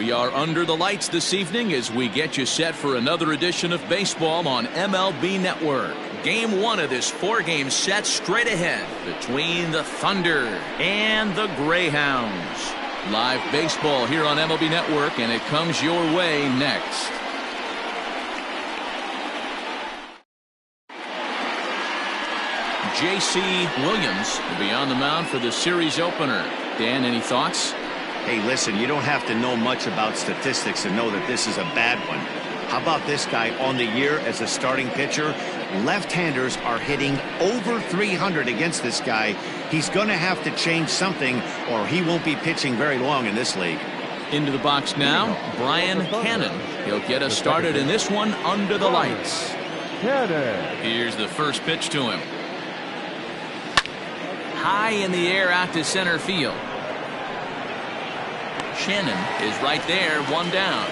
We are under the lights this evening as we get you set for another edition of baseball on MLB Network. Game 1 of this 4-game set straight ahead between the Thunder and the Greyhounds. Live baseball here on MLB Network, and it comes your way next. J.C. Williams will be on the mound for the series opener. Dan, any thoughts? Hey, listen, you don't have to know much about statistics to know that this is a bad one. How about this guy on the year as a starting pitcher? Left-handers are hitting over 300 against this guy. He's going to have to change something or he won't be pitching very long in this league. Into the box now, Brian Cannon. He'll get us started in this one under the lights. Here's the first pitch to him. High in the air out to center field. Shannon is right there, one down.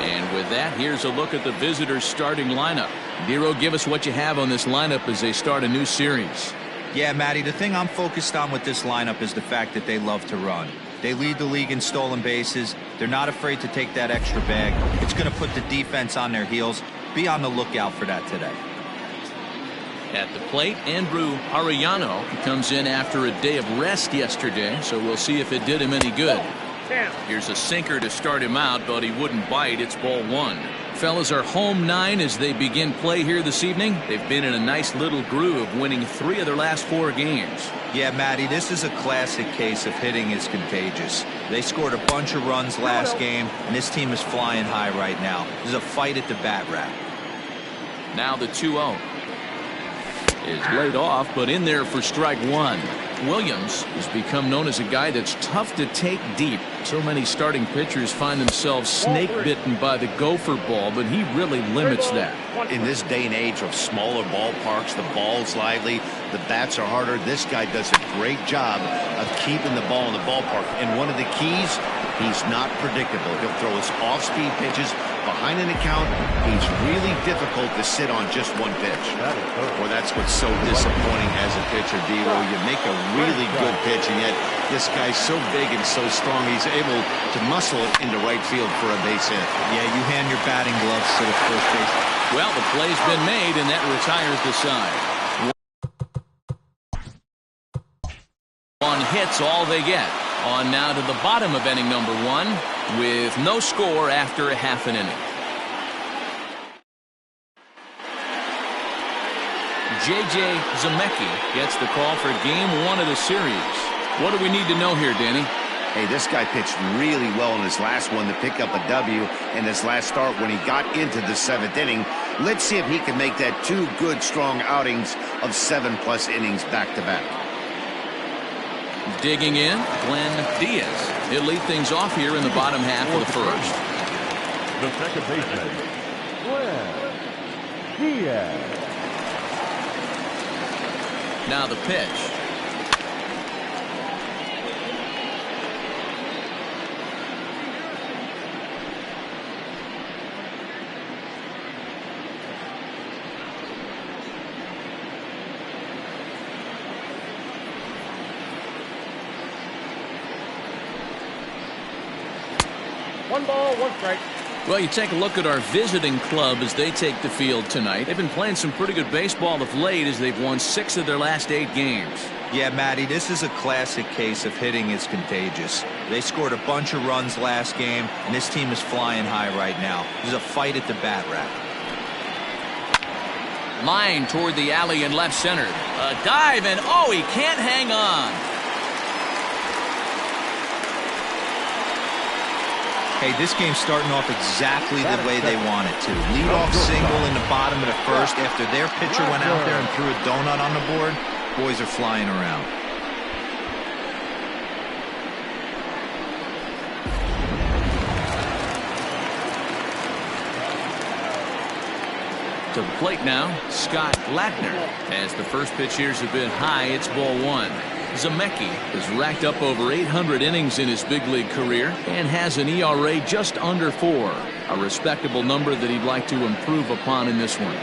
And with that, here's a look at the visitors' starting lineup. Dero, give us what you have on this lineup as they start a new series. Yeah, Matty, the thing I'm focused on with this lineup is the fact that they love to run. They lead the league in stolen bases. They're not afraid to take that extra bag. It's going to put the defense on their heels. Be on the lookout for that today. At the plate, Andrew Arellano comes in after a day of rest yesterday, so we'll see if it did him any good. Here's a sinker to start him out, but he wouldn't bite. It's ball 1. Fellas are home 9 as they begin play here this evening. They've been in a nice little groove, winning 3 of their last 4 games. Yeah, Matty, this is a classic case of hitting is contagious. They scored a bunch of runs last game, and this team is flying high right now. There's a fight at the bat rack. Now the 2-0. Is laid off, but in there for strike 1. Williams has become known as a guy that's tough to take deep. So many starting pitchers find themselves snake bitten by the gopher ball, but he really limits that. In this day and age of smaller ballparks, the ball's lively, the bats are harder. This guy does a great job of keeping the ball in the ballpark. And one of the keys, he's not predictable. He'll throw his off-speed pitches behind an account. He's really difficult to sit on just one pitch. Well, that's what's so disappointing as a pitcher, Dero. You make a really good pitch, and yet this guy's so big and so strong, he's able to muscle it into right field for a base hit. Yeah, you hand your batting gloves to the first base. Well, the play's been made, and that retires the side. 1 hit's all they get. On now to the bottom of inning number 1 with no score after a half an inning. J.J. Zemecki gets the call for game 1 of the series. What do we need to know here, Danny? Hey, this guy pitched really well in his last one to pick up a W in his last start when he got into the 7th inning. Let's see if he can make that 2 good, strong outings of 7+ innings back-to-back. Digging in, Glenn Diaz. He'll lead things off here in the bottom half of the first. The second baseman, Glenn Diaz. Now the pitch. One ball, 1 strike. Well, you take a look at our visiting club as they take the field tonight. They've been playing some pretty good baseball of late as they've won 6 of their last 8 games. Yeah, Matty, this is a classic case of hitting is contagious. They scored a bunch of runs last game, and this team is flying high right now. There's a fight at the bat rack. Line toward the alley in left center. A dive, and oh, he can't hang on. Hey, this game's starting off exactly the way they want it to. Lead-off single in the bottom of the first after their pitcher went out there and threw a donut on the board. Boys are flying around. To the plate now, Scott Latner. As the first pitch here's a bit high, it's ball 1. Zemecki has racked up over 800 innings in his big league career and has an ERA just under 4, a respectable number that he'd like to improve upon in this one.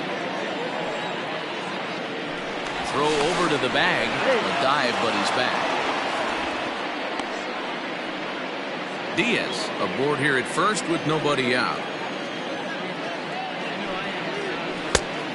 Throw over to the bag, a dive, but he's back. Diaz aboard here at first with nobody out.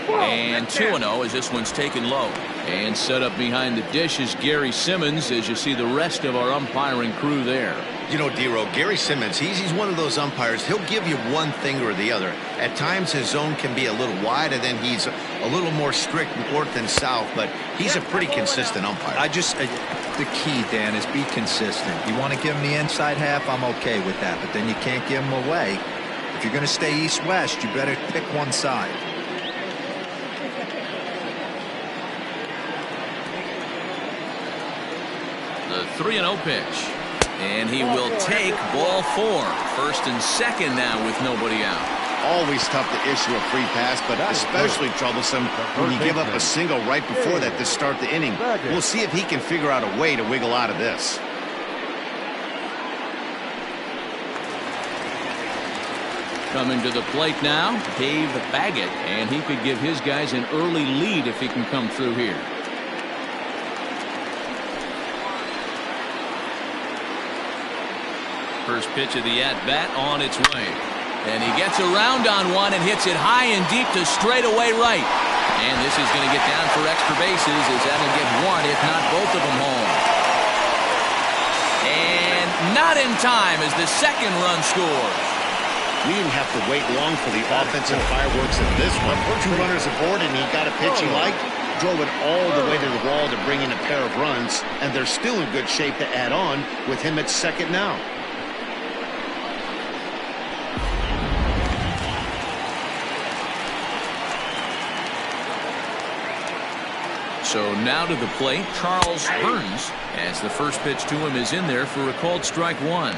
And 2-0 as this one's taken low. And set up behind the dish is Gary Simmons as you see the rest of our umpiring crew there. You know, D-Row, Gary Simmons, he's one of those umpires. He'll give you one thing or the other. At times his zone can be a little wide, and then he's a little more strict north and south, but he's a pretty consistent umpire. The key, Dan, is be consistent. You want to give him the inside half, I'm okay with that, but then you can't give him away. If you're going to stay east-west, you better pick one side. The 3-0 pitch. And he will take ball 4. First and second now with nobody out. Always tough to issue a free pass, but especially troublesome when you give up a single right before that to start the inning. We'll see if he can figure out a way to wiggle out of this. Coming to the plate now, Dave Baggett, and he could give his guys an early lead if he can come through here. First pitch of the at-bat on its way. And he gets around on one and hits it high and deep to straightaway right. And this is going to get down for extra bases as that'll get one, if not both of them home. And not in time as the second run scores. We didn't have to wait long for the offensive fireworks in this one. 2 runners aboard, and he got a pitch he liked, drove it all the way to the wall to bring in a pair of runs, and they're still in good shape to add on with him at second now. So now to the plate, Charles Burns, as the first pitch to him is in there for a called strike 1.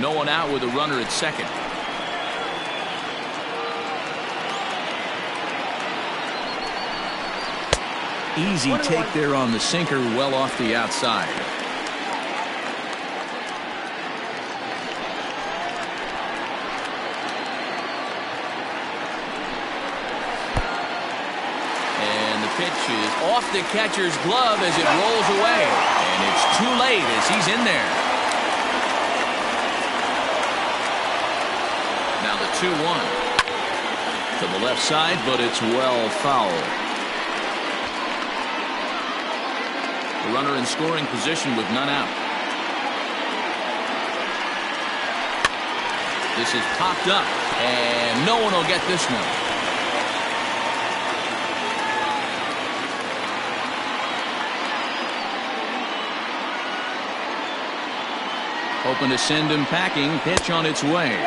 No one out with a runner at second. Easy take there on the sinker, well off the outside. Pitch is off the catcher's glove as it rolls away, and it's too late as he's in there. Now the 2-1 to the left side, but it's well foul. The runner in scoring position with none out. This is popped up, and no one will get this one. Hoping to send him packing. Pitch on its way.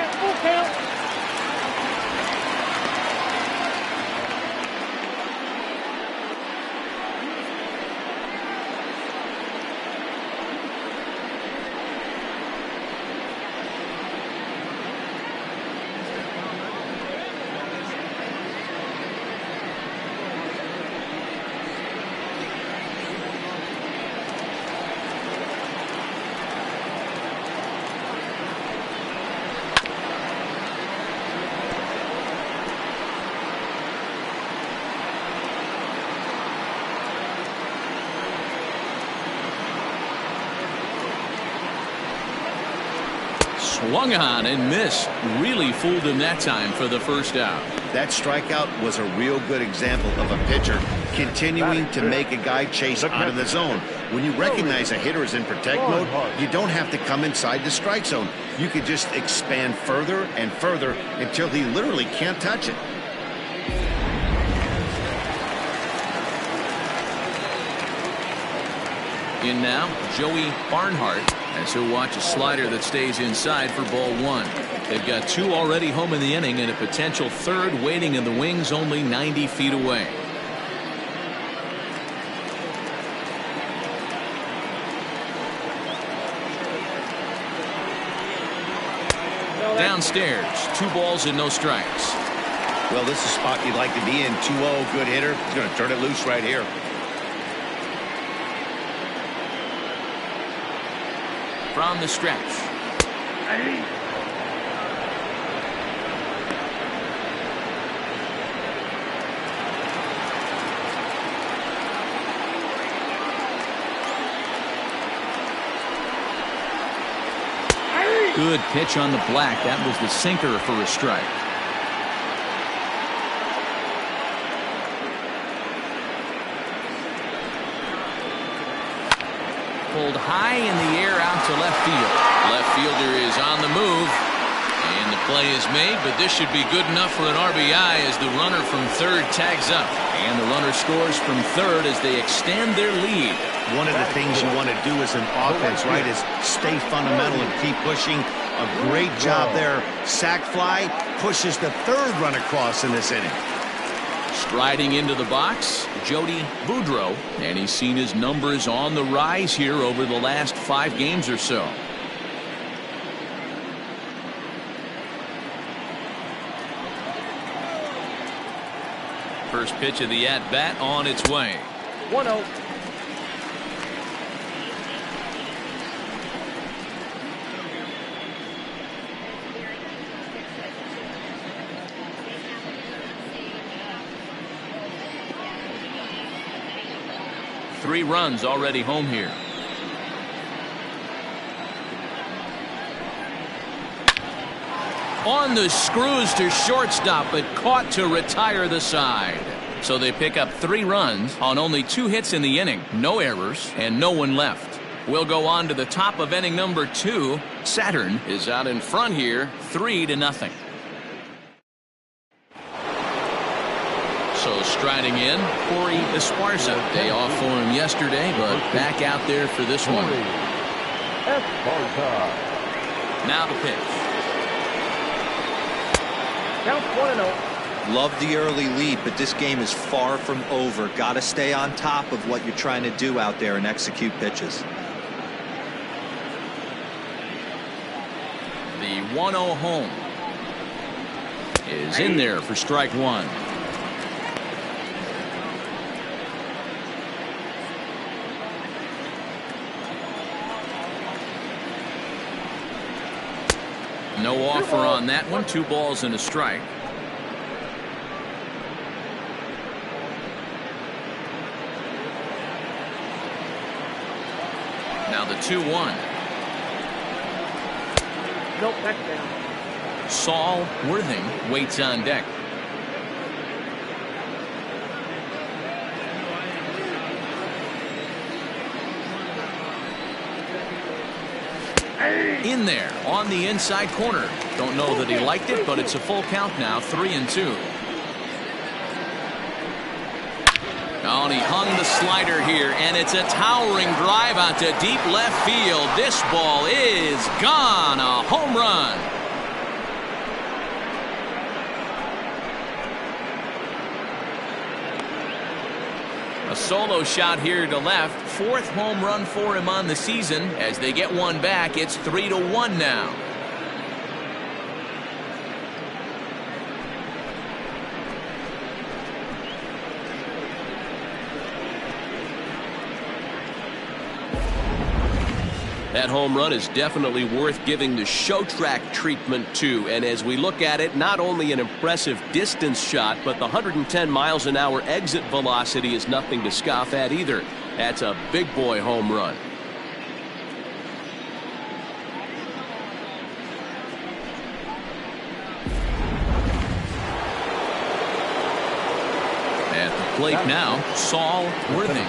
Swung on and missed. Really fooled him that time for the first out. That strikeout was a real good example of a pitcher continuing to make a guy chase out of the zone. When you recognize a hitter is in protect mode, you don't have to come inside the strike zone. You can just expand further and further until he literally can't touch it. In now, Joey Barnhart, as he'll watch a slider that stays inside for ball 1. They've got 2 already home in the inning and a potential third waiting in the wings only 90 feet away. Downstairs, 2 balls and no strikes. Well, this is a spot you'd like to be in. 2-0, good hitter. He's going to turn it loose right here. From the stretch. Good pitch on the black. That was the sinker for a strike. Pulled high in the air out to left field. Left fielder is on the move. And the play is made, but this should be good enough for an RBI as the runner from third tags up. And the runner scores from third as they extend their lead. One of the things you want to do as an offense, right, is stay fundamental and keep pushing. A great job there. Sac fly pushes the third run across in this inning. Striding into the box, Jody Boudreau, and he's seen his numbers on the rise here over the last 5 games or so. First pitch of the at-bat on its way. 1-0. Three runs already home here. On the screws to shortstop, but caught to retire the side. So they pick up 3 runs on only 2 hits in the inning. No errors and no one left. We'll go on to the top of inning number 2. Saturn is out in front here, 3-0. So striding in, Corey Esparza. Day off for him yesterday, but back out there for this one. Now the pitch. Count 1-0. Love the early lead, but this game is far from over. Got to stay on top of what you're trying to do out there and execute pitches. The 1-0 home is in there for strike 1. No offer on that one. 2 balls and a strike. Now the 2-1. Nope, back down. Saul Worthing waits on deck. In there on the inside corner. Don't know that he liked it, but it's a full count now. 3-2. Oh, and he hung the slider here, and it's a towering drive out to deep left field. This ball is gone. A home run. A solo shot here to left. 4th home run for him on the season. As they get one back, it's 3-1 now. That home run is definitely worth giving the show track treatment to. And as we look at it, not only an impressive distance shot, but the 110 miles an hour exit velocity is nothing to scoff at either. That's a big boy home run. At the plate now, Saul Worthing.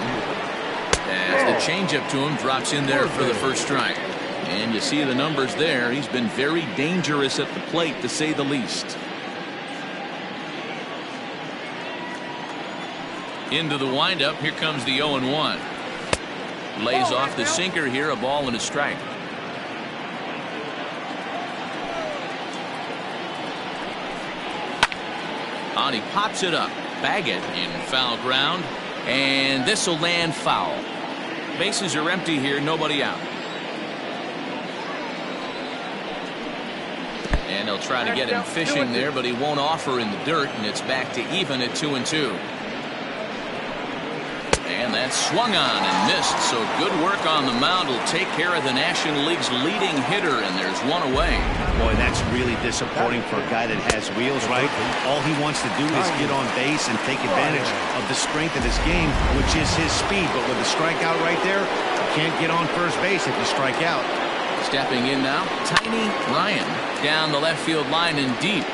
As the changeup to him drops in there for the first strike. And you see the numbers there. He's been very dangerous at the plate, to say the least. Into the windup. Here comes the 0-1. Lays off the sinker here. A ball and a strike. On, he pops it up. Baggett in foul ground. And this will land foul. Bases are empty here, nobody out. And they'll try to get him fishing there, but he won't offer in the dirt, and it's back to even at 2-2. And that's swung on and missed, so good work on the mound will take care of the National League's leading hitter, and there's one away. Boy, that's really disappointing for a guy that has wheels, right? All he wants to do is get on base and take advantage of the strength of his game, which is his speed. But with a strikeout right there, you can't get on first base if you strike out. Stepping in now, Tiny Ryan down the left field line and deep.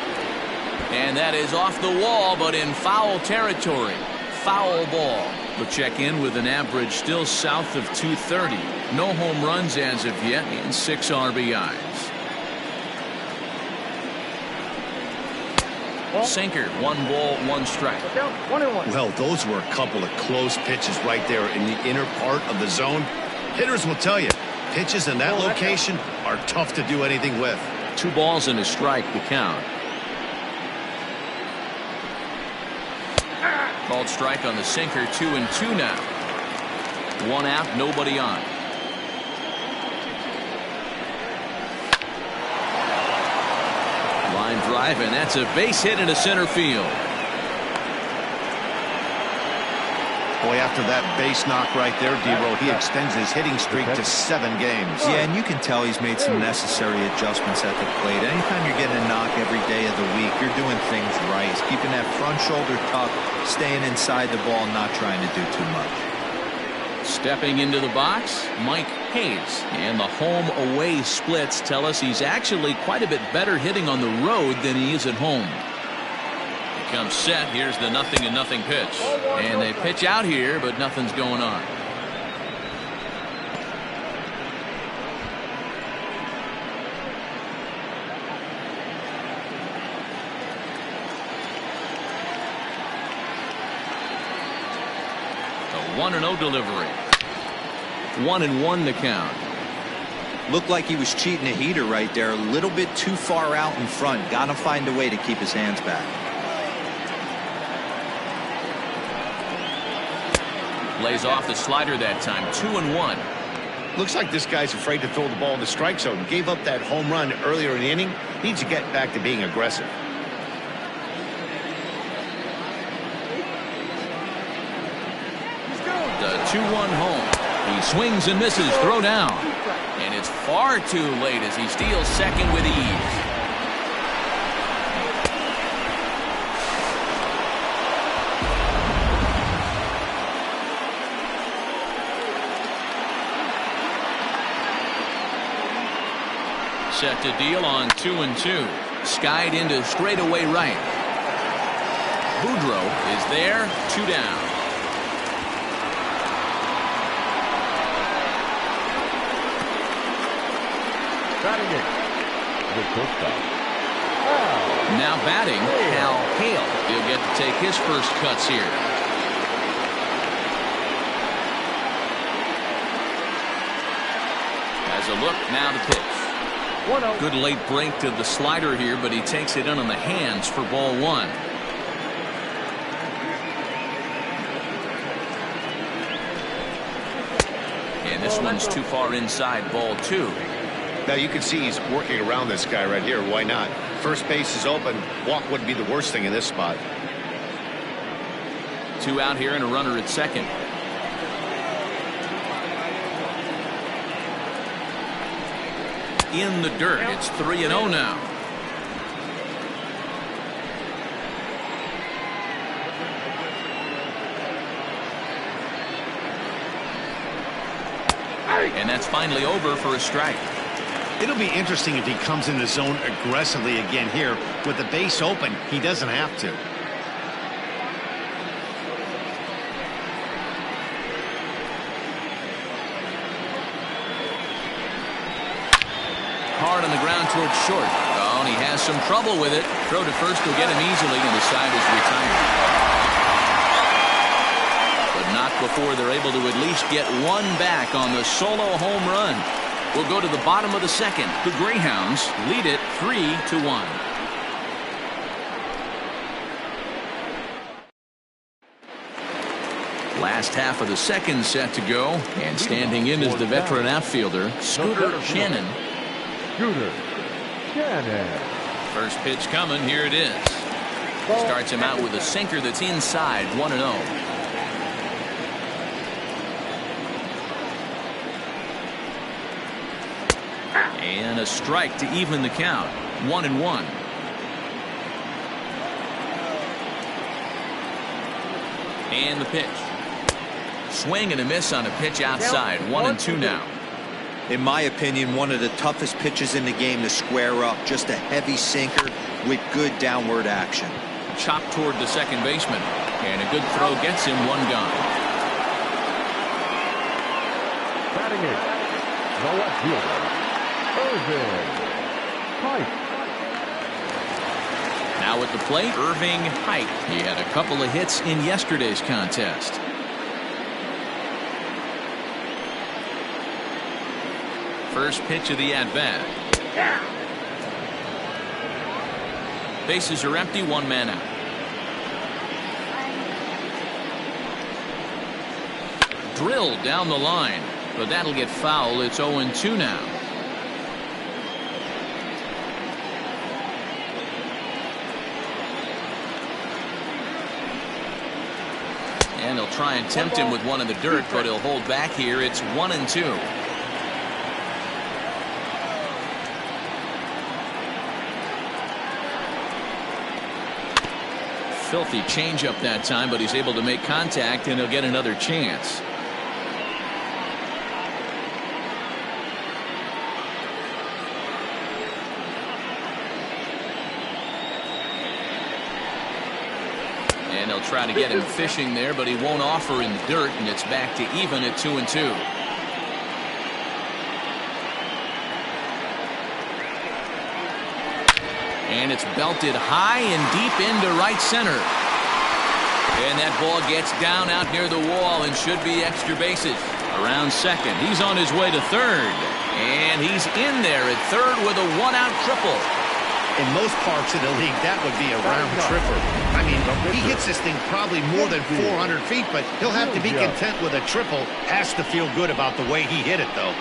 And that is off the wall, but in foul territory. Foul ball. We'll check in with an average still south of 230. No home runs as of yet and 6 RBIs. Sinker, 1 ball, 1 strike. Well, those were a couple of close pitches right there in the inner part of the zone. Hitters will tell you, pitches in that location are tough to do anything with. 2 balls and a strike to count. Called strike on the sinker. 2-2 now. 1 out, nobody on. Line drive, and that's a base hit into center field. Boy, after that base knock right there, D-Row, he extends his hitting streak to 7 games. Yeah, and you can tell he's made some necessary adjustments at the plate. Anytime you're getting a knock every day of the week, you're doing things right. He's keeping that front shoulder tucked, staying inside the ball, not trying to do too much. Stepping into the box, Mike Hayes. And the home-away splits tell us he's actually quite a bit better hitting on the road than he is at home. Comes set. Here's the 0-0 pitch. And they pitch out here, but nothing's going on. A 1-0 delivery. 1-1 the count. Looked like he was cheating a heater right there. A little bit too far out in front. Got to find a way to keep his hands back. Lays off the slider that time. 2-1. Looks like this guy's afraid to throw the ball in the strike zone. Gave up that home run earlier in the inning. Needs to get back to being aggressive. The 2-1 home. He swings and misses. Throw down. And it's far too late as he steals second with ease. Set to deal on 2-2. Skied into straightaway right. Boudreaux is there. 2 down. Now batting, Hal Hale. He'll get to take his first cuts here. Has a look now to pitch. Good late break to the slider here, but he takes it in on the hands for ball 1. And this one's too far inside, ball 2. Now you can see he's working around this guy right here. Why not? First base is open. Walk wouldn't be the worst thing in this spot. 2 out here and a runner at second. In the dirt. It's 3-0 now. And that's finally over for a strike. It'll be interesting if he comes in the zone aggressively again here. With the base open, he doesn't have to. Hard on the ground towards short. Oh, and he has some trouble with it. Throw to first will get him easily, and the side is retired. But not before they're able to at least get 1 back on the solo home run. We'll go to the bottom of the second. The Greyhounds lead it 3-1. Last half of the second set to go, and standing in is the veteran outfielder, Scooter Shannon. First pitch coming. Here it is. Starts him out with a sinker that's inside. 1-0. And a strike to even the count. 1-1. And the pitch. Swing and a miss on a pitch outside. 1-2 now. In my opinion, one of the toughest pitches in the game to square up. Just a heavy sinker with good downward action. Chopped toward the second baseman. And a good throw gets him one gone. Batting it, the left fielder, Irving Pike. Now at the plate, Irving Pike. He had a couple of hits in yesterday's contest. First pitch of the at-bat. Bases are empty, one man out. Drilled down the line, but that'll get foul. It's 0-2 now. And he'll try and tempt him with one in the dirt, but he'll hold back here. It's 1-2. Filthy changeup that time, but he's able to make contact, and he'll get another chance. And he'll try to get him fishing there, but he won't offer in the dirt, and it's back to even at 2-2. And it's belted high and deep into right center. And that ball gets down out near the wall and should be extra bases. Around second. He's on his way to third. And he's in there at third with a one-out triple. In most parks of the league, that would be a round tripper. I mean, he hits this thing probably more than 400 feet, but he'll have to be content with a triple. Has to feel good about the way he hit it, though.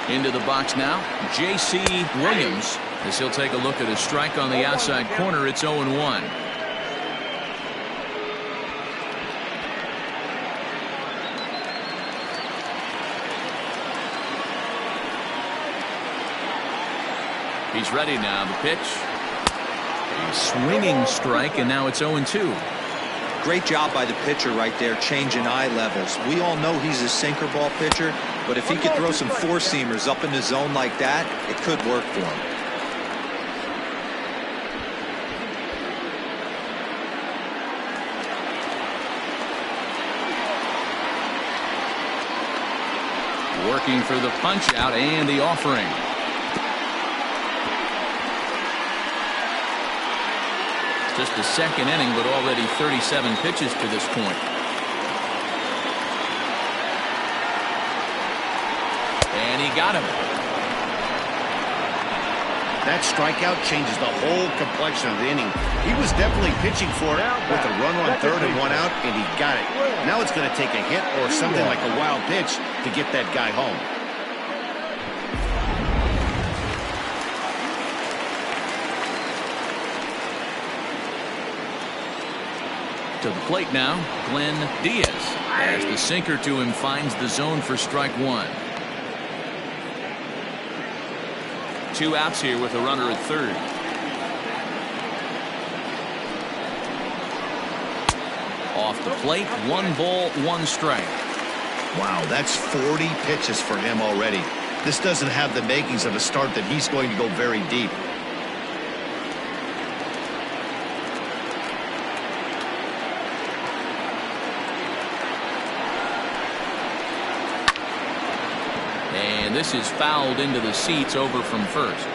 Into the box now, J.C. Williams, as he'll take a look at a strike on the outside corner. It's 0-1. He's ready now. The pitch. A swinging strike, and now it's 0-2. Great job by the pitcher right there, changing eye levels. We all know he's a sinker ball pitcher, but if he could throw some four-seamers up in the zone like that, it could work for him. Working for the punch out and the offering. Just the second inning, but already 37 pitches to this point. And he got him. That strikeout changes the whole complexion of the inning. He was definitely pitching for it with a run on third and one out, and he got it. Now it's going to take a hit or something like a wild pitch to get that guy home. To the plate now, Glenn Diaz, as the sinker to him finds the zone for strike one. 2 outs here with a runner at third. Off the plate, 1 ball, 1 strike. Wow, that's 40 pitches for him already. This doesn't have the makings of a start that he's going to go very deep. And this is fouled into the seats over from first.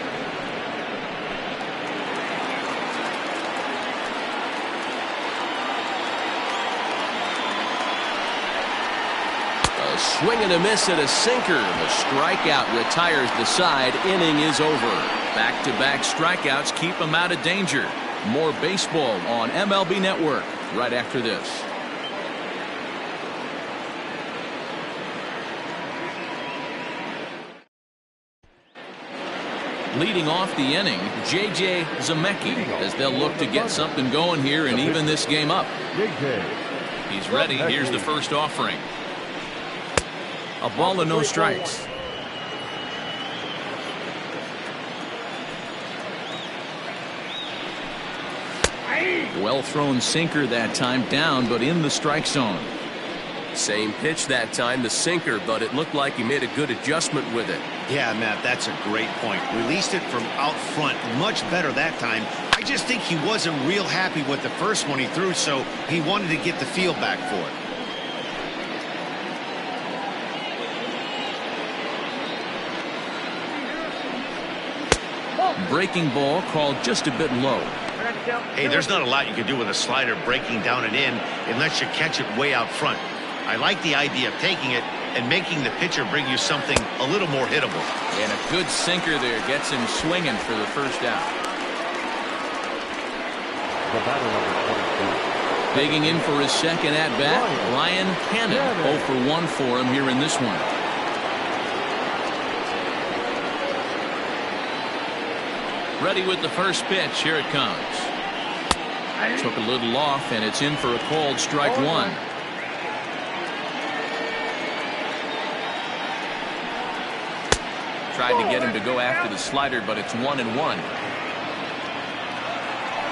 A swing and a miss at a sinker. The strikeout retires the side. Inning is over. Back-to-back strikeouts keep him out of danger. More baseball on MLB Network right after this. Leading off the inning, J.J. Zemecki, as they'll look to get something going here and even this game up. He's ready. Here's the first offering. A ball and no strikes. Well thrown sinker that time, down but in the strike zone. Same pitch that time, the sinker, but it looked like he made a good adjustment with it. Yeah, Matt, that's a great point. Released it from out front much better that time. I just think he wasn't real happy with the first one he threw, so he wanted to get the feel back for it. Breaking ball called just a bit low. Hey, there's not a lot you can do with a slider breaking down and in unless you catch it way out front. I like the idea of taking it and making the pitcher bring you something a little more hittable. And a good sinker there gets him swinging for the first out. The batter number 22. Digging in for his second at bat, Ryan Cannon. 0 for 1 for him here in this one. Ready with the first pitch. Here it comes. Took a little off, and it's in for a called strike one. Tried to get him to go after the slider, but it's 1-1.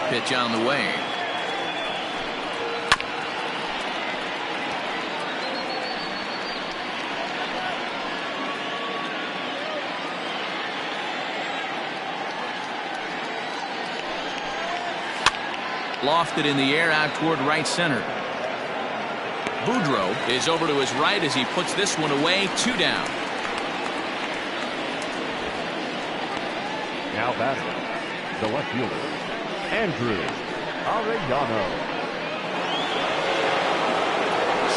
Pitch on the way. Lofted in the air out toward right center. Boudreau is over to his right as he puts this one away. 2 down. Now batting, the left fielder, Andrew Arellano.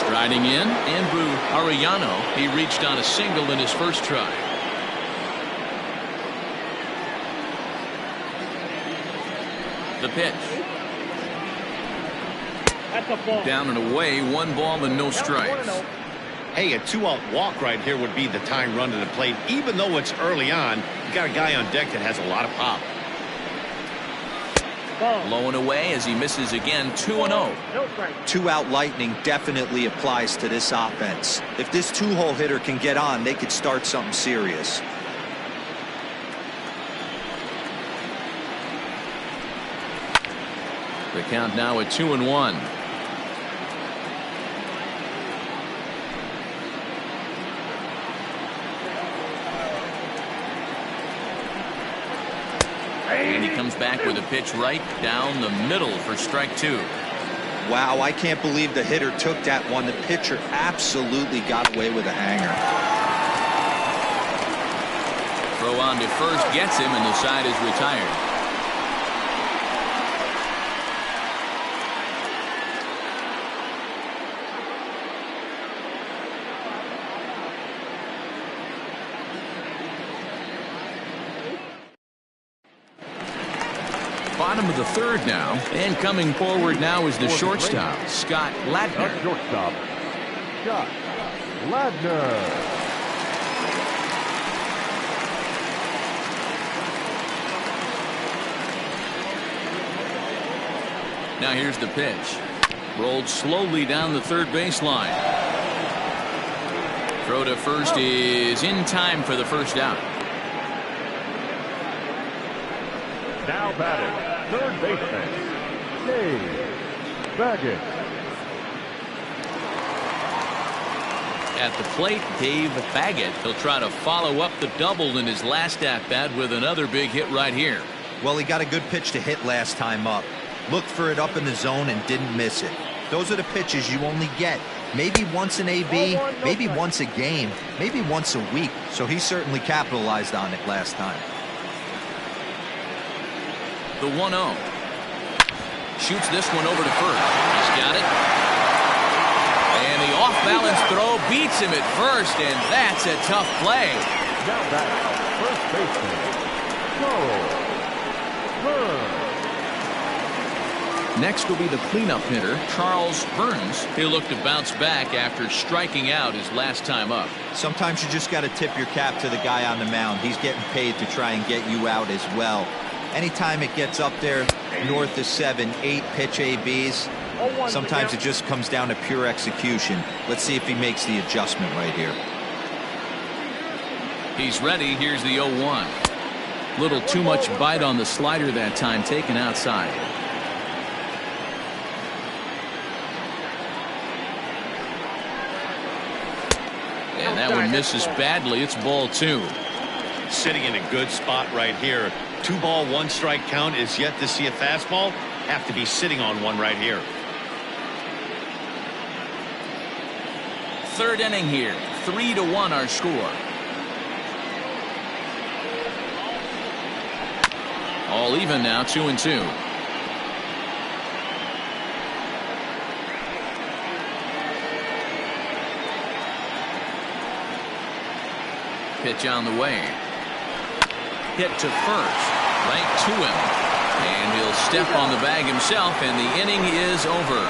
Striding in, Andrew Arellano. He reached on a single in his first try. The pitch. That's a ball. Down and away, 1 ball and no strikes. Hey, a 2-out walk right here would be the tying run to the plate. Even though it's early on, you got a guy on deck that has a lot of pop. Low and away as he misses again. 2-0. No strike. 2-out lightning definitely applies to this offense. If this 2-hole hitter can get on, they could start something serious. The count now at 2-1. And he comes back with a pitch right down the middle for strike 2. Wow, I can't believe the hitter took that one. The pitcher absolutely got away with a hanger. Throw on to first gets him, and the side is retired. Bottom of the third now, and coming forward now is the shortstop, Scott Ladner. The shortstop, Scott Ladner. Now here's the pitch. Rolled slowly down the third baseline. Throw to first is in time for the first out. Now batting, third baseman, Dave Baggett. At the plate, Dave Baggett. He'll try to follow up the double in his last at-bat with another big hit right here. Well, he got a good pitch to hit last time up. Looked for it up in the zone and didn't miss it. Those are the pitches you only get maybe once an AB, maybe once a game, maybe once a week. So he certainly capitalized on it last time. The 1-0. Shoots this one over to first. He's got it. And the off-balance throw beats him at first, and that's a tough play. Now batting, first baseman, Charles Burns. Next will be the cleanup hitter, Charles Burns. He'll look to bounce back after striking out his last time up. Sometimes you just got to tip your cap to the guy on the mound. He's getting paid to try and get you out as well. Anytime it gets up there north of 7, 8 pitch ABs, sometimes it just comes down to pure execution. Let's see if he makes the adjustment right here. He's ready. Here's the 0-1. Little too much bite on the slider that time, taken outside. And that one misses badly. It's ball 2. Sitting in a good spot right here. 2 ball, 1 strike count is yet to see a fastball. Have to be sitting on one right here. Third inning here. 3-1 our score. All even now, 2-2. Pitch on the way. Hit to first. Right to him. And he'll step on the bag himself, and the inning is over.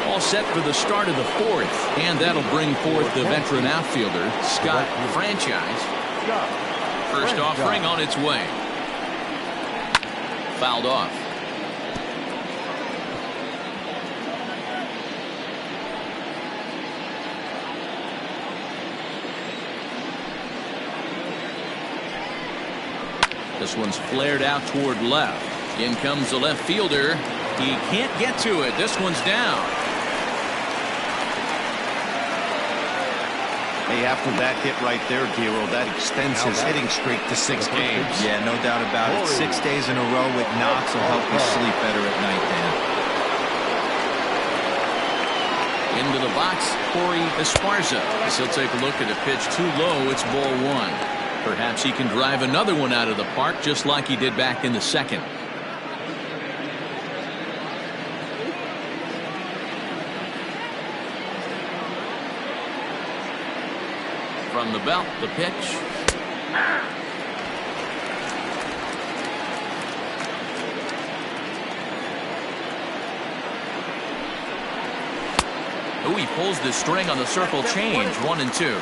All set for the start of the 4th, and that'll bring forth the veteran outfielder, Scott Franchise. First offering on its way. Fouled off. This one's flared out toward left. In comes the left fielder. He can't get to it. This one's down. Hey, after that hit right there, Giro, that extends his hitting streak to 6 games. Yeah, no doubt about it. 6 days in a row with knocks will help you sleep better at night, Dan. Into the box, Corey Esparza. As he'll take a look at a pitch too low. It's ball 1. Perhaps he can drive another one out of the park just like he did back in the 2nd. From the belt, the pitch. Oh, he pulls the string on the circle change. 1-2.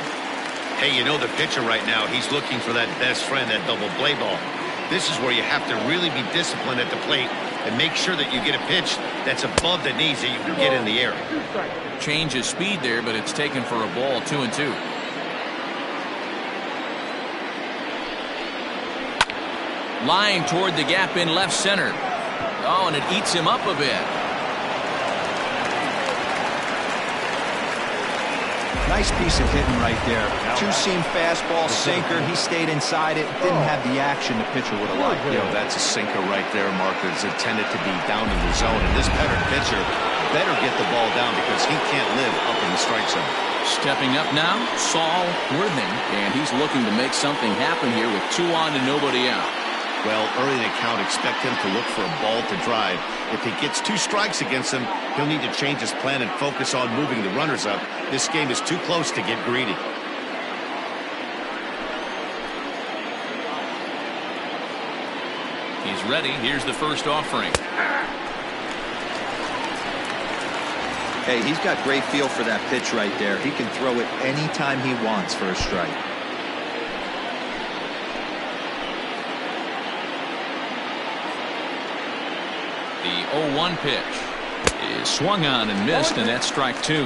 Hey, you know the pitcher right now, he's looking for that best friend, that double play ball. This is where you have to really be disciplined at the plate and make sure that you get a pitch that's above the knees that you can get in the air. Change of speed there, but it's taken for a ball. 2-2. Line toward the gap in left center. Oh, and it eats him up a bit. Nice piece of hitting right there. 2-seam fastball, sinker. He stayed inside it. Didn't have the action the pitcher would have liked. You know, that's a sinker right there, Mark. It's intended to be down in the zone. And this pitcher better get the ball down because he can't live up in the strike zone. Stepping up now, Saul Worthing, and he's looking to make something happen here with 2 on and nobody out. Well, early in the count, expect him to look for a ball to drive. If he gets 2 strikes against him, he'll need to change his plan and focus on moving the runners up. This game is too close to get greedy. He's ready. Here's the first offering. Hey, he's got great feel for that pitch right there. He can throw it anytime he wants for a strike. The 0-1 pitch is swung on and missed, and that's strike 2.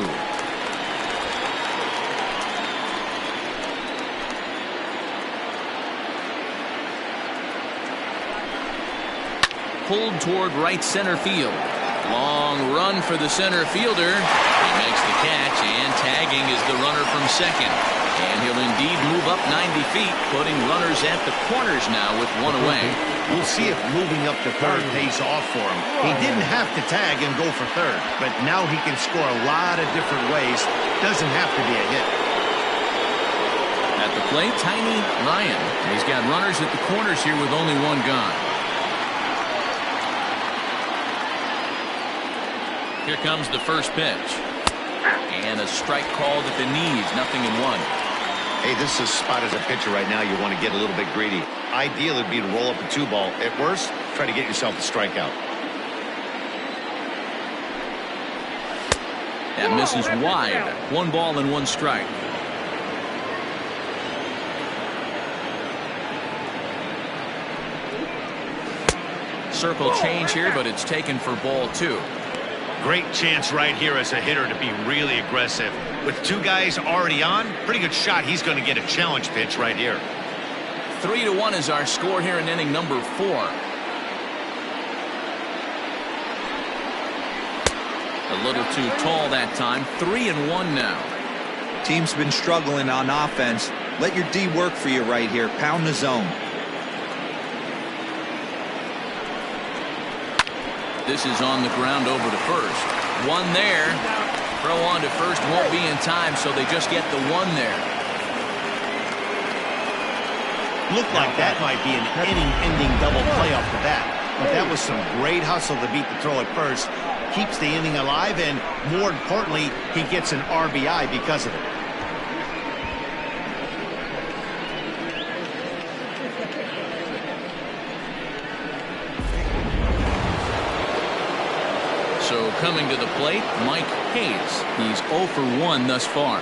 Pulled toward right center field. Long run for the center fielder. He makes the catch, and tagging is the runner from second. And he'll indeed move up 90 feet, putting runners at the corners now with 1 away. We'll see if moving up to third pays off for him. He didn't have to tag and go for third, but now he can score a lot of different ways. Doesn't have to be a hit. At the plate, Tiny Ryan. He's got runners at the corners here with only 1 gone. Here comes the first pitch. And a strike called at the knees. 0-1. Hey, this is a spot as a pitcher right now. You want to get a little bit greedy. Ideal would be to roll up a 2-ball. At worst, try to get yourself a strikeout. That misses wide. 1 ball and 1 strike. Circle change here, but it's taken for ball 2. Great chance right here as a hitter to be really aggressive. With two guys already on, pretty good shot. He's going to get a challenge pitch right here. 3-1 is our score here in inning number 4. A little too tall that time. 3-1 now. Team's been struggling on offense. Let your D work for you right here. Pound the zone. This is on the ground over to first. One there. Throw on to first won't be in time, so they just get the one there. Looked like that might be an inning-ending double play off the bat. But that was some great hustle to beat the throw at first. Keeps the inning alive, and more importantly, he gets an RBI because of it. So coming to the plate, Mike Hayes. He's 0 for 1 thus far.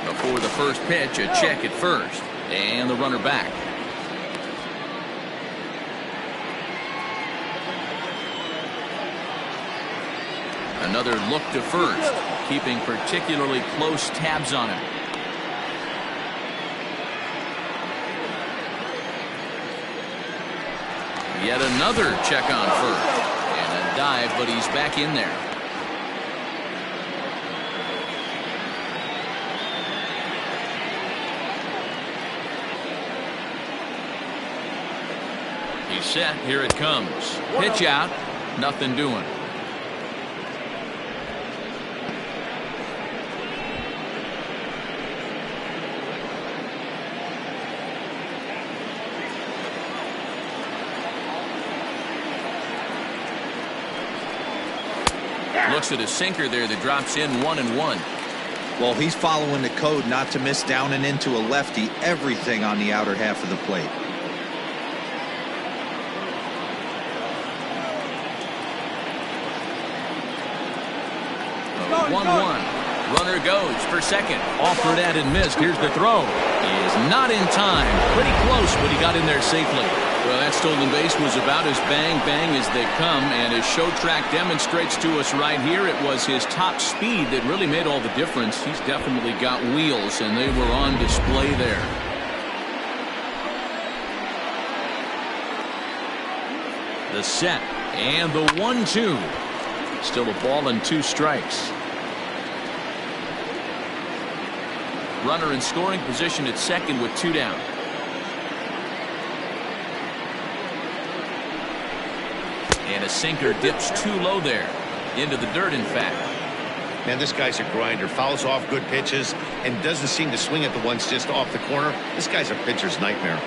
Before the first pitch, a check at first. And the runner back. Another look to first, keeping particularly close tabs on him. Yet another check on first. And a dive, but he's back in there. He's set. Here it comes. Pitch out. Nothing doing. Looks at a sinker there that drops in 1-1. Well, he's following the code not to miss down and into a lefty. Everything on the outer half of the plate. Oh, 1-1. Runner goes for second. Offered at and missed. Here's the throw. He is not in time. Pretty close, but he got in there safely. Well, that stolen base was about as bang as they come, and as show track demonstrates to us right here, it was his top speed that really made all the difference. He's definitely got wheels, and they were on display there. The set and the 1-2. Still a ball and 2 strikes. Runner in scoring position at second with 2 down. And a sinker dips too low there. Into the dirt, in fact. Man, this guy's a grinder. Fouls off good pitches and doesn't seem to swing at the ones just off the corner. This guy's a pitcher's nightmare.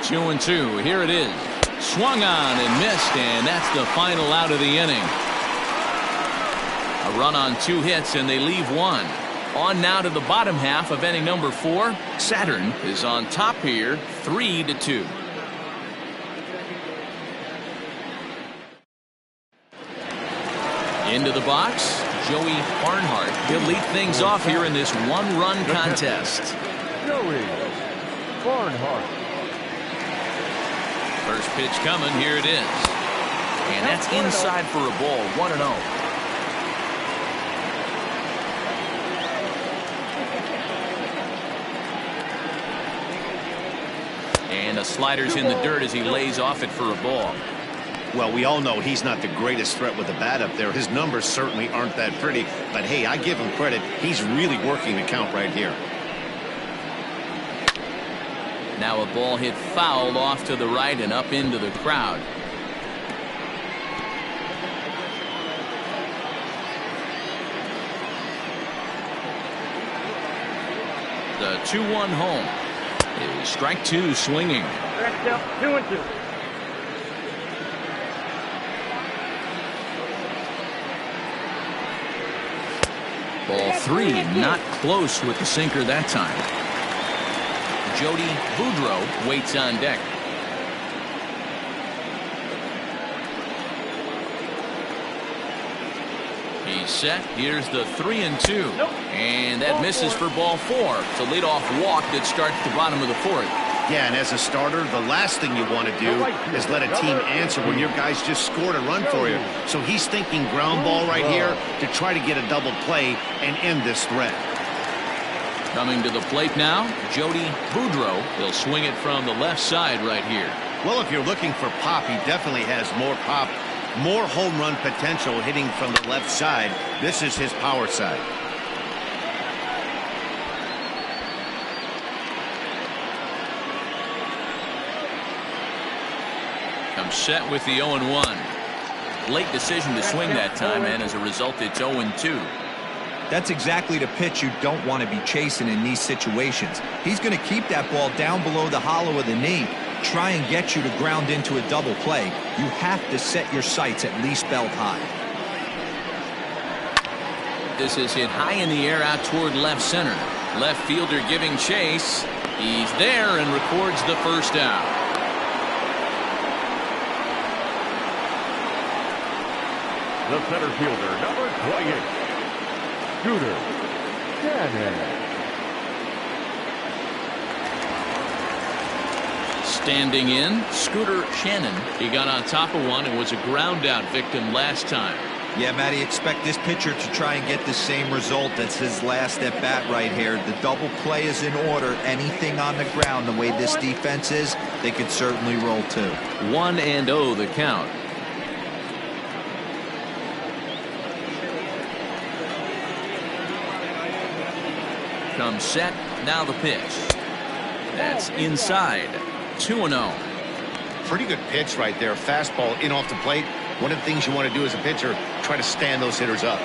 2-2. Here it is. Swung on and missed, and that's the final out of the inning. A run on 2 hits, and they leave 1. On now to the bottom half of inning number 4. Saturn is on top here, 3-2. Into the box, Joey Barnhart. He'll lead things off here in this 1-run contest. Joey Barnhart. First pitch coming, here it is. And that's inside for a ball, 1-0. And the slider's in the dirt as he lays off it for a ball. Well, we all know he's not the greatest threat with the bat up there. His numbers certainly aren't that pretty. But, hey, I give him credit. He's really working the count right here. Now a ball hit foul off to the right and up into the crowd. The 2-1 home is strike 2 swinging. 2-2. Ball 3, not close with the sinker that time. Jody Boudreau waits on deck. He's set. Here's the 3-2. And that misses for ball 4. It's a leadoff walk that starts the bottom of the 4th. Yeah, and as a starter, the last thing you want to do is let a team answer when your guys just scored a run for you. So he's thinking ground ball right here to try to get a double play and end this threat. Coming to the plate now, Jody Boudreau. He'll swing it from the left side right here. Well, if you're looking for pop, he definitely has more pop, more home run potential hitting from the left side. This is his power side. Comes set with the 0-1. Late decision to swing that time, and as a result, it's 0-2. That's exactly the pitch you don't want to be chasing in these situations. He's going to keep that ball down below the hollow of the knee, try and get you to ground into a double play. You have to set your sights at least belt high. This is hit high in the air out toward left center. Left fielder giving chase. He's there and records the first out. The center fielder, number 28, Scooter Shannon. Standing in, Scooter Shannon. He got on top of one and was a ground out victim last time. Yeah, Matty, expect this pitcher to try and get the same result as his last at bat right here. The double play is in order. Anything on the ground, the way this defense is, they could certainly roll too. 1-0 the count. Comes set, now the pitch. That's inside. 2-0. Pretty good pitch right there. Fastball in off the plate. One of the things you want to do as a pitcher, try to stand those hitters up.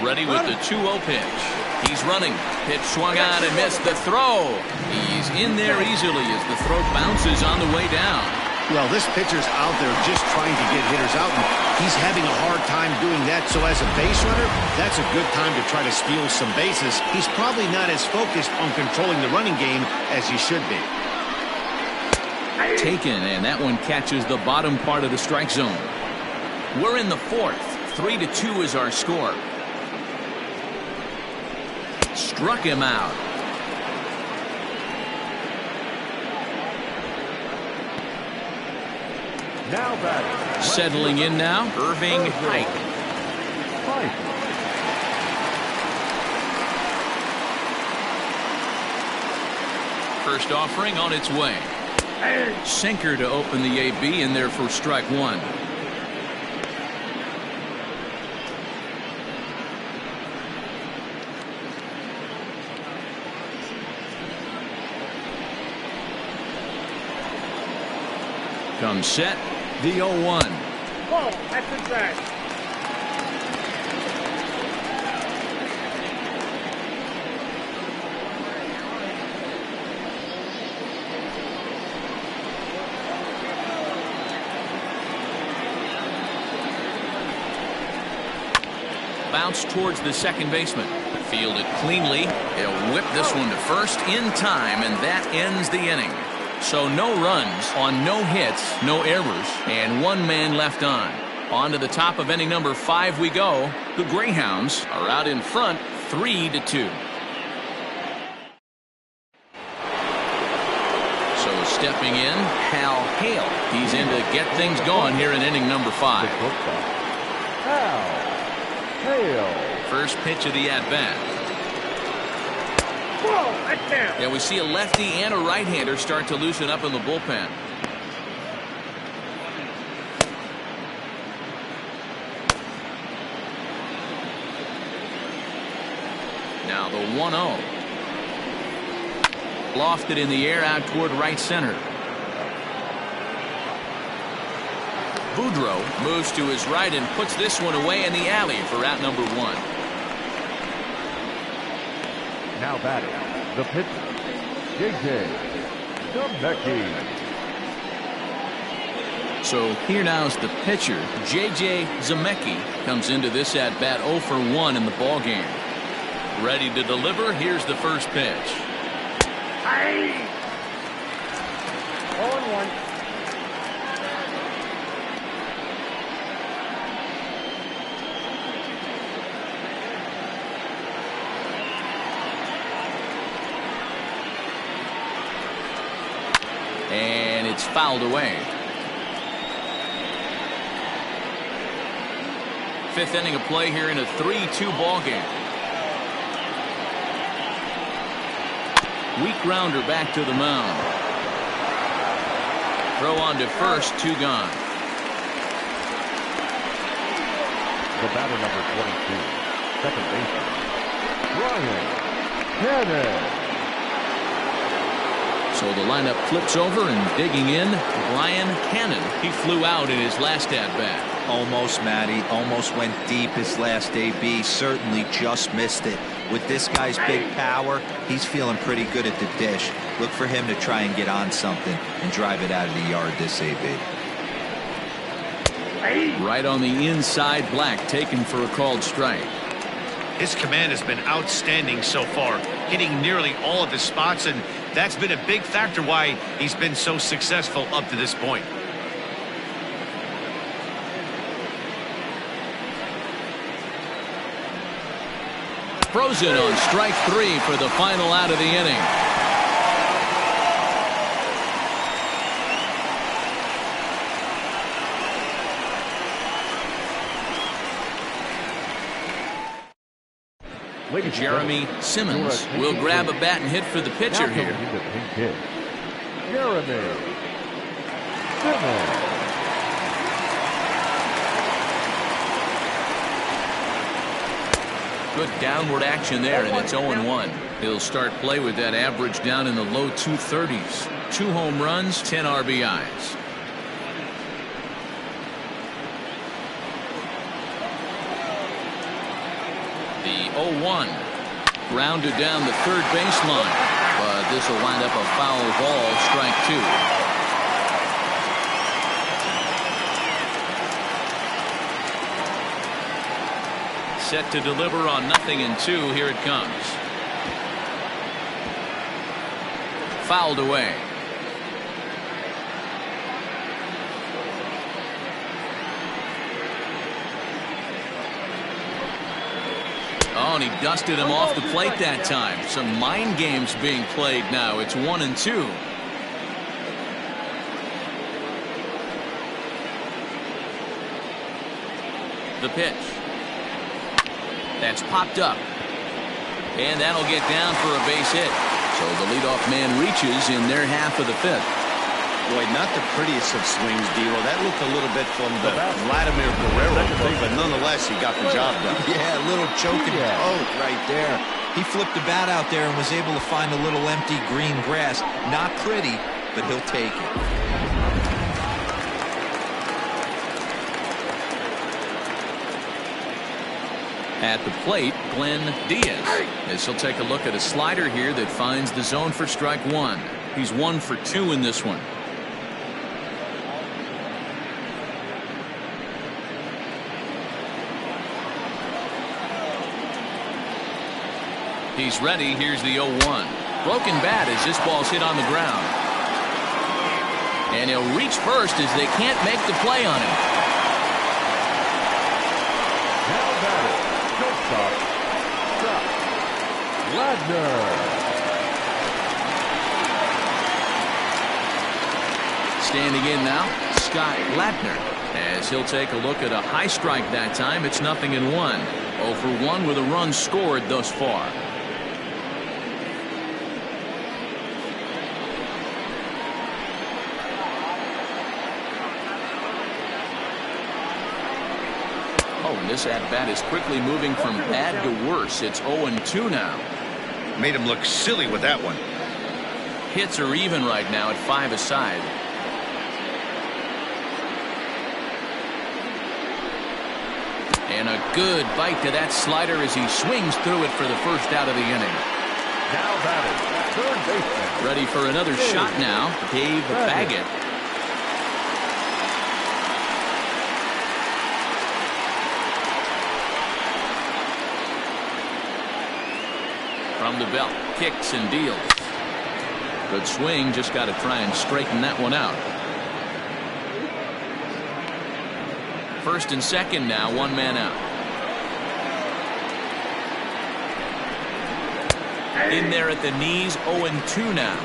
Ready with the 2-0 pitch. He's running. Pitch swung out and missed the throw. He's in there easily as the throw bounces on the way down. Well, this pitcher's out there just trying to get hitters out, and he's having a hard time doing that. So as a base runner, that's a good time to try to steal some bases. He's probably not as focused on controlling the running game as he should be. Taken, and that one catches the bottom part of the strike zone. We're in the fourth. 3-2 is our score. Struck him out. Now batting. Settling in now, Irving Hike. First offering on its way. Sinker to open the AB in there for strike one. Comes set, the 0-1. Whoa, that's inside. Bounce towards the second baseman. Fielded cleanly. He'll whip this one to first in time, and that ends the inning. So no runs on no hits, no errors, and one man left on. On to the top of inning number 5 we go. The Greyhounds are out in front 3-2. So stepping in, Hal Hale. He's in to get things going here in inning number 5. Hal Hale. First pitch of the at-bat. Whoa, that's down. Yeah, we see a lefty and a right-hander start to loosen up in the bullpen. Now the 1-0. Lofted in the air out toward right center. Boudreau moves to his right and puts this one away in the alley for out number 1. Now batting, the pitcher, J.J. Zemecki. So here now is the pitcher, J.J. Zemecki, comes into this at bat 0 for 1 in the ball game. Ready to deliver. Here's the first pitch. 0-1. fouled away. Fifth inning of play here in a 3-2 ball game. Weak grounder back to the mound. Throw on to first, 2 gone. The batter, number 22, second baseman, Brian Cannon. So the lineup flips over and digging in, Brian Cannon. He flew out in his last at-bat. Almost, Matty. Almost went deep his last AB. Certainly just missed it. With this guy's big power, he's feeling pretty good at the dish. Look for him to try and get on something and drive it out of the yard this AB. Right on the inside, Black taken for a called strike. His command has been outstanding so far, hitting nearly all of his spots, and that's been a big factor why he's been so successful up to this point. Frozen on strike 3 for the final out of the inning. Jeremy Simmons will grab a bat and hit for the pitcher here. Jeremy Simmons. Good downward action there, and it's 0-1. He'll start play with that average down in the low 230s. 2 home runs, 10 RBIs. The 0-1 grounded down the third baseline, but this will wind up a foul ball, strike 2. Set to deliver on 0-2. Here it comes. Fouled away. Oh, and he dusted him off the plate that time. Some mind games being played now. It's 1-2. The pitch. That's popped up. And that'll get down for a base hit. So the leadoff man reaches in their half of the 5th. Boy, not the prettiest of swings, D'Lo. That looked a little bit from the Vladimir Guerrero book, but nonetheless, he got the job done. Yeah, a little choking poke right there. He flipped the bat out there and was able to find a little empty green grass. Not pretty, but he'll take it. At the plate, Glenn Diaz, as he'll take a look at a slider here that finds the zone for strike 1. He's 1 for 2 in this one. He's ready. Here's the 0-1. Broken bat as this ball's hit on the ground. And he'll reach first as they can't make the play on him. Now batting, shortstop, Scott Ladner. Standing in now, Scott Ladner, as he'll take a look at a high strike that time. It's 0-1. 0 for 1 with a run scored thus far. Oh, and this at-bat is quickly moving from bad to worse. It's 0-2 now. Made him look silly with that one. Hits are even right now at 5 aside. And a good bite to that slider as he swings through it for the first out of the inning. Now batting, third baseman. Ready for another shot now, Dave Baggett. From the belt, kicks and deals. Good swing, just got to try and straighten that one out. First and second now, 1 man out. In there at the knees, 0-2 now.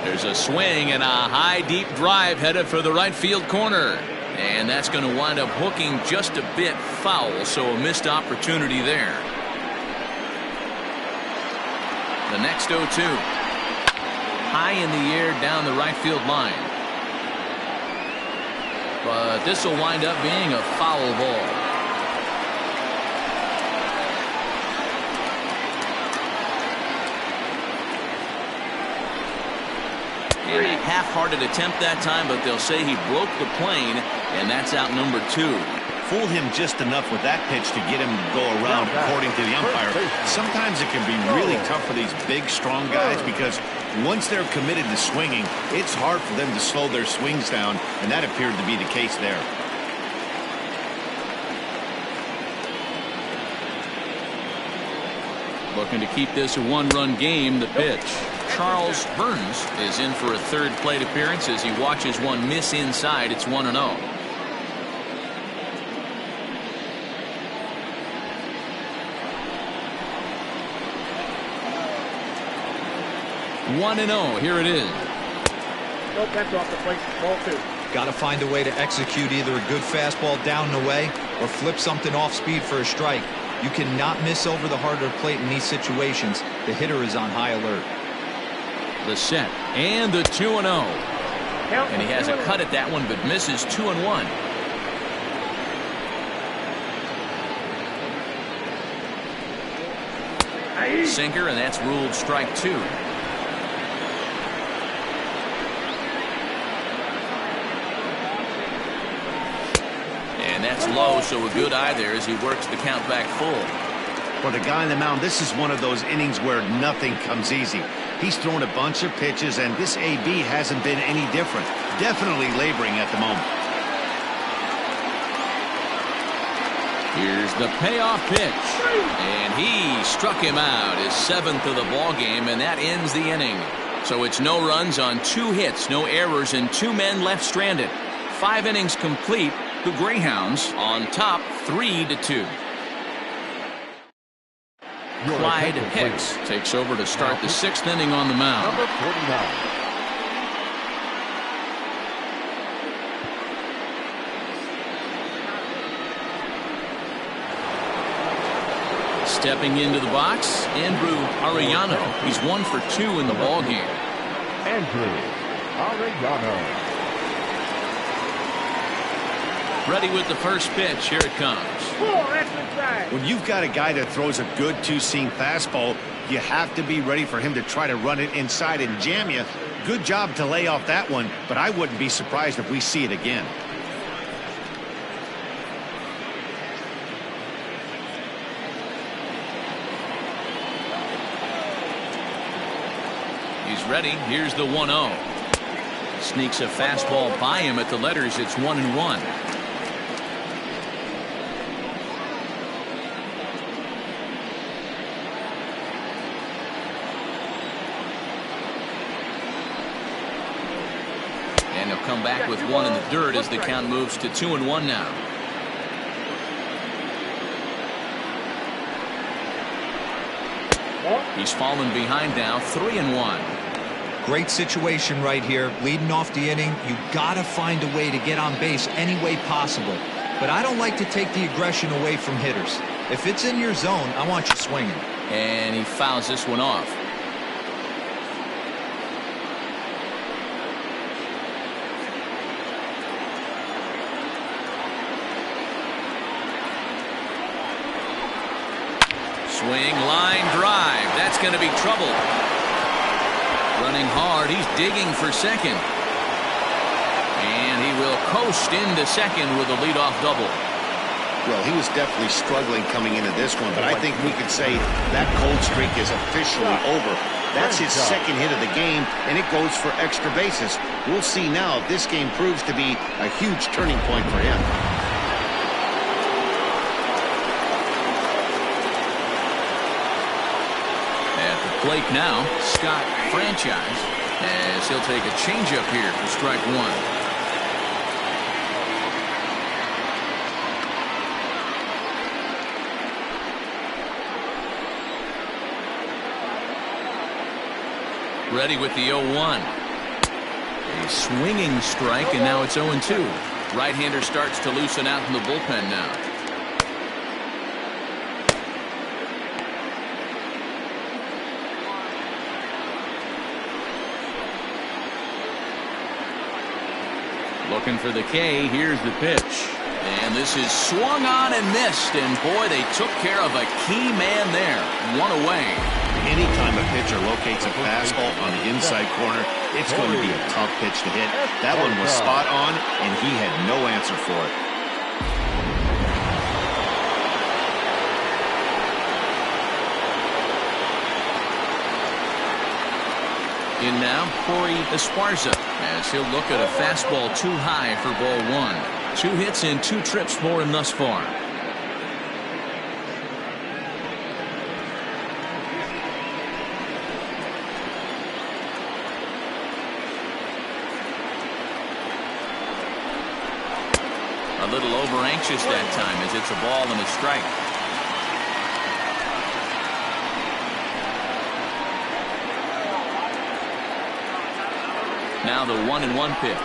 There's a swing and a high deep drive headed for the right field corner. And that's going to wind up hooking just a bit foul, so a missed opportunity there. The next 0-2. High in the air down the right field line. But this will wind up being a foul ball. And a half-hearted attempt that time, but they'll say he broke the plane, and that's out number 2. Fooled him just enough with that pitch to get him to go around, according to the umpire. Sometimes it can be really tough for these big, strong guys because once they're committed to swinging, it's hard for them to slow their swings down, and that appeared to be the case there. Looking to keep this a one-run game. The pitch. Charles Burns is in for a third plate appearance as he watches one miss inside. It's 1-0. 1-0. Here it is. Nope, that's off the plate. Ball 2. Got to find a way to execute either a good fastball down and away or flip something off speed for a strike. You cannot miss over the harder plate in these situations. The hitter is on high alert. The set and the 2-0. And he has a cut at that one, but misses 2-1. Sinker, and that's ruled strike 2. And that's low, so a good eye there as he works the count back full. For the guy on the mound, this is one of those innings where nothing comes easy. He's thrown a bunch of pitches, and this AB hasn't been any different. Definitely laboring at the moment. Here's the payoff pitch. And he struck him out, his 7th of the ball game, and that ends the inning. So it's no runs on 2 hits, no errors, and 2 men left stranded. 5 innings complete. The Greyhounds on top 3-2. Clyde Hicks takes over to start the 6th inning on the mound. Number 49. Stepping into the box, Andrew Arellano. He's 1 for 2 in the ball game. Andrew Arellano. Ready with the first pitch. Here it comes. When you've got a guy that throws a good two-seam fastball, you have to be ready for him to try to run it inside and jam you. Good job to lay off that one, but I wouldn't be surprised if we see it again. He's ready. Here's the 1-0. Sneaks a fastball by him at the letters. It's 1-1. And he'll come back with 1 in the dirt as the count moves to 2-1 now. He's fallen behind now, 3-1. Great situation right here. Leading off the inning, you got to find a way to get on base any way possible. But I don't like to take the aggression away from hitters. If it's in your zone, I want you swinging. And he fouls this one off. Swing, line, drive. That's going to be trouble. Running hard. He's digging for second. And he will coast into second with a leadoff double. Well, he was definitely struggling coming into this one, but I think we could say that cold streak is officially over. That's his 2nd hit of the game, and it goes for extra bases. We'll see now if this game proves to be a huge turning point for him. Plate now, Scott Franchise, as he'll take a changeup here for strike 1. Ready with the 0-1. A swinging strike, and now it's 0-2. Right-hander starts to loosen out in the bullpen now. Looking for the K. Here's the pitch. And this is swung on and missed. And boy, they took care of a key man there. One away. Anytime a pitcher locates a fastball on the inside corner, it's going to be a tough pitch to hit. That one was spot on, and he had no answer for it. In now, Corey Esparza, as he'll look at a fastball too high for ball one. 2 hits and 2 trips for him thus far. A little over anxious that time as it's a ball and a strike. Now the 1-1 pitch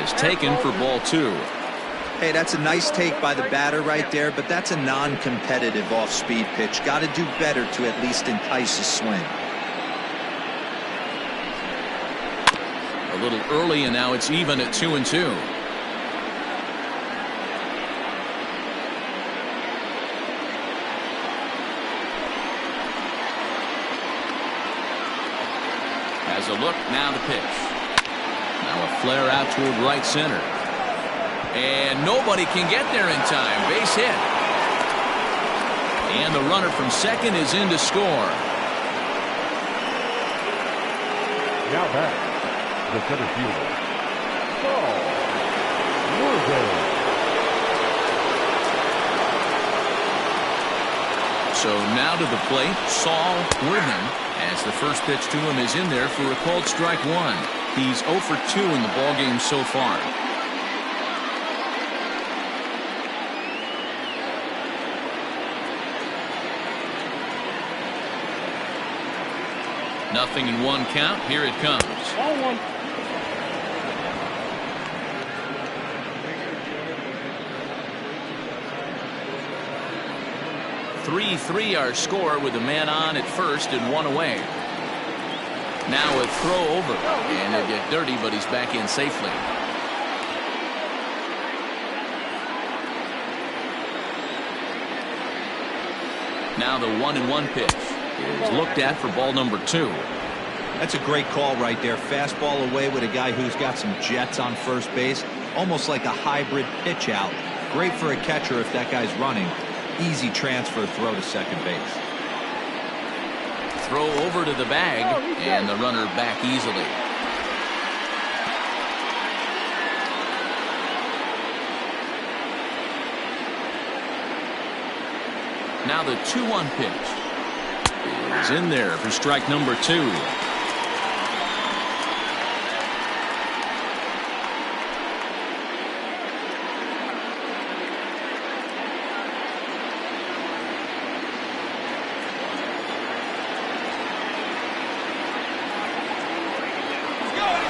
is taken for ball 2. Hey, that's a nice take by the batter right there, but that's a non-competitive off-speed pitch. Got to do better to at least entice a swing. A little early, and now it's even at 2-2. Has a look, now the pitch. Now a flare out toward right center. And nobody can get there in time. Base hit. And the runner from second is in to score. Now back, the center fielder, Saul Worthing. So now to the plate, Saul Worthing, as the first pitch to him is in there for a called strike 1. He's 0 for 2 in the ballgame so far. Nothing in 1 count. Here it comes. 3-3 our score with a man on at first and 1 away. Now a throw over, and he'll get dirty, but he's back in safely. Now the 1-1 pitch is looked at for ball number 2. That's a great call right there. Fastball away with a guy who's got some jets on first base. Almost like a hybrid pitch out. Great for a catcher if that guy's running. Easy transfer throw to second base. Throw over to the bag, and the runner back easily. Now the 2-1 pitch is in there for strike number 2.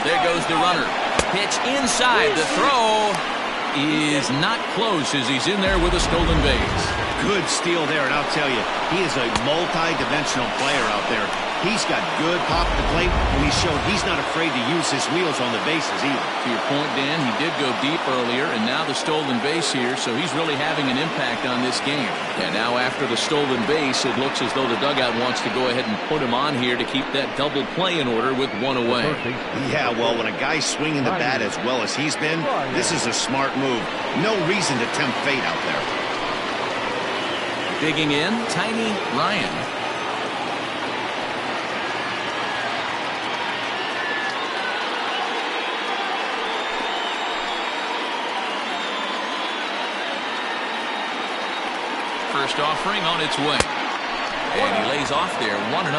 There goes the runner. Pitch inside. The throw is not close as he's in there with a stolen base. Good steal there, and I'll tell you, he is a multi-dimensional player out there. He's got good pop at the plate, and he showed he's not afraid to use his wheels on the bases either. To your point, Dan, he did go deep earlier, and now the stolen base here, so he's really having an impact on this game. And now after the stolen base, it looks as though the dugout wants to go ahead and put him on here to keep that double play in order with 1 away. Yeah, well, when a guy's swinging the bat as well as he's been, this is a smart move. No reason to tempt fate out there. Digging in, Tiny Ryan. First offering on its way. And he lays off there, 1-0.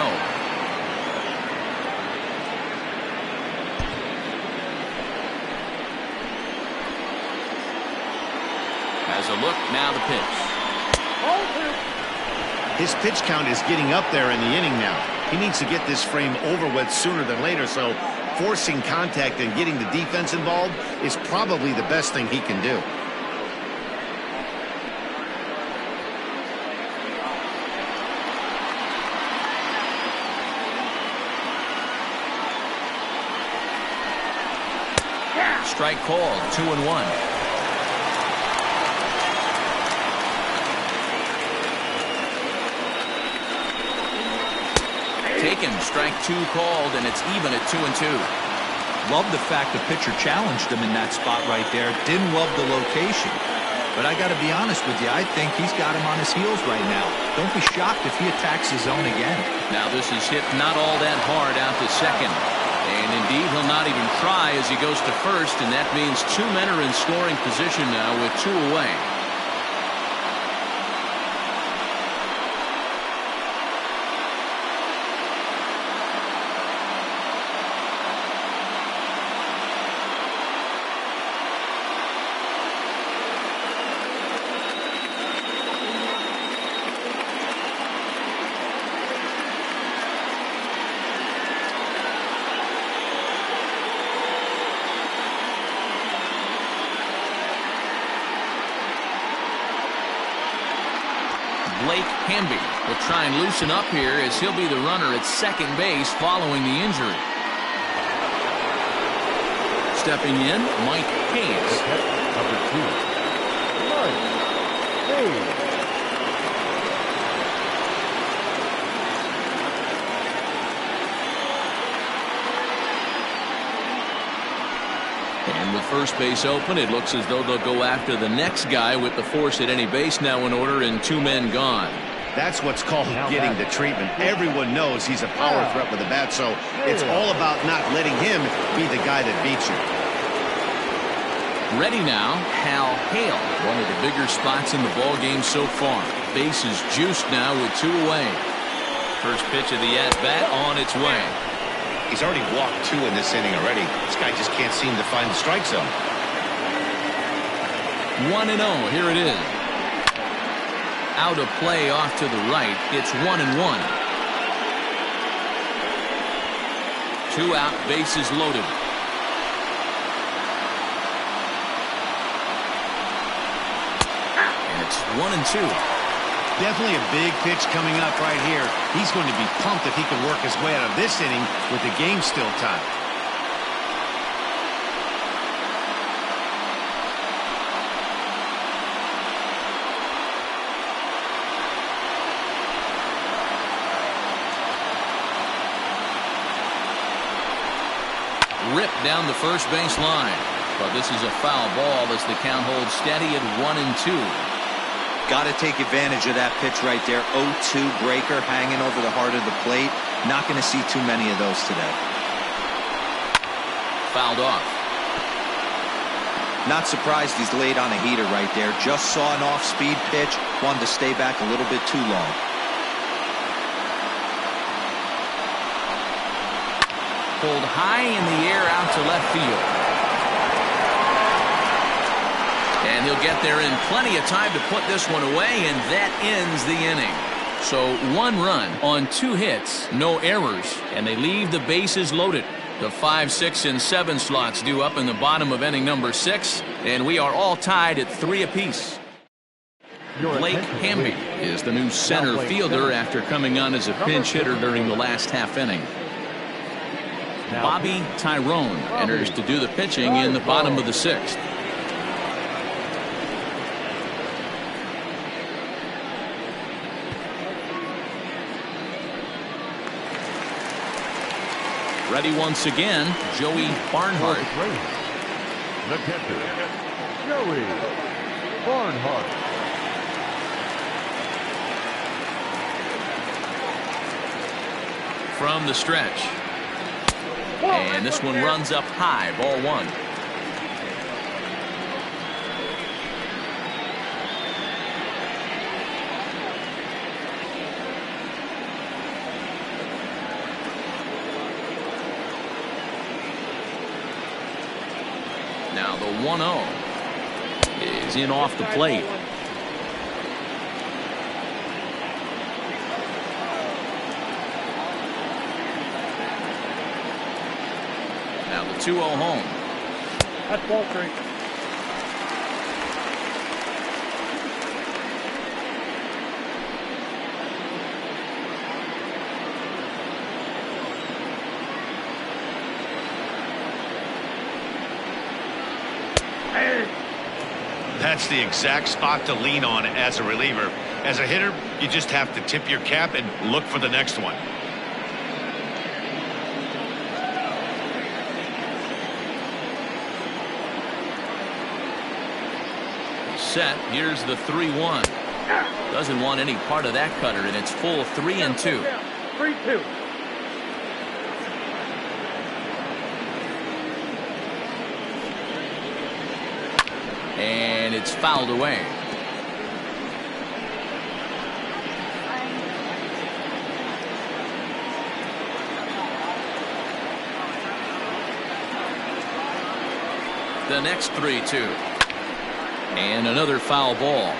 Has a look, now the pitch. His pitch count is getting up there in the inning now. He needs to get this frame over with sooner than later, so forcing contact and getting the defense involved is probably the best thing he can do. Strike called, 2-1. Taken, strike 2 called, and it's even at 2-2. Love the fact the pitcher challenged him in that spot right there. Didn't love the location. But I got to be honest with you, I think he's got him on his heels right now. Don't be shocked if he attacks his zone again. Now this is hit not all that hard out to second. And indeed, he'll not even try as he goes to first, and that means 2 men are in scoring position now with 2 away. Hamby will try and loosen up here as he'll be the runner at second base following the injury. Stepping in, Mike Hayes. Number 2, Mike Hayes. And with first base open, it looks as though they'll go after the next guy with the force at any base now in order and 2 men gone. That's what's called getting the treatment. Everyone knows he's a power threat with a bat, so it's all about not letting him be the guy that beats you. Ready now, Hal Hale, one of the bigger spots in the ball game so far. Base is juiced now with 2 away. First pitch of the at-bat on its way. He's already walked 2 in this inning already. This guy just can't seem to find the strike zone. 1-0, here it is. Out of play off to the right. It's 1-1. 2 out, bases loaded. And it's 1-2. Definitely a big pitch coming up right here. He's going to be pumped if he can work his way out of this inning with the game still tied. Ripped down the first base line. But this is a foul ball as the count holds steady at 1-2. Got to take advantage of that pitch right there. 0-2 breaker hanging over the heart of the plate. Not going to see too many of those today. Fouled off. Not surprised he's laid on a heater right there. Just saw an off-speed pitch. Wanted to stay back a little bit too long. Pulled high in the air out to left field. And he'll get there in plenty of time to put this one away, and that ends the inning. So 1 run on 2 hits, no errors, and they leave the bases loaded. The 5, 6, and 7 slots due up in the bottom of inning number 6, and we are all tied at 3 apiece. Blake Hamby is the new center fielder after coming on as a pinch hitter during the last half inning. Bobby Tyrone enters to do the pitching in the bottom of the 6th. Ready once again, Joey Barnhart. The catcher, Joey Barnhart. From the stretch. And this one runs up high, ball 1. Now the 1-0 is in off the plate. 2-0 home. That's ball 3. That's the exact spot to lean on as a reliever. As a hitter, you just have to tip your cap and look for the next one. Set. Here's the 3-1. Doesn't want any part of that cutter, and it's full 3-2. 3-2. And it's fouled away. The next 3-2. And another foul ball.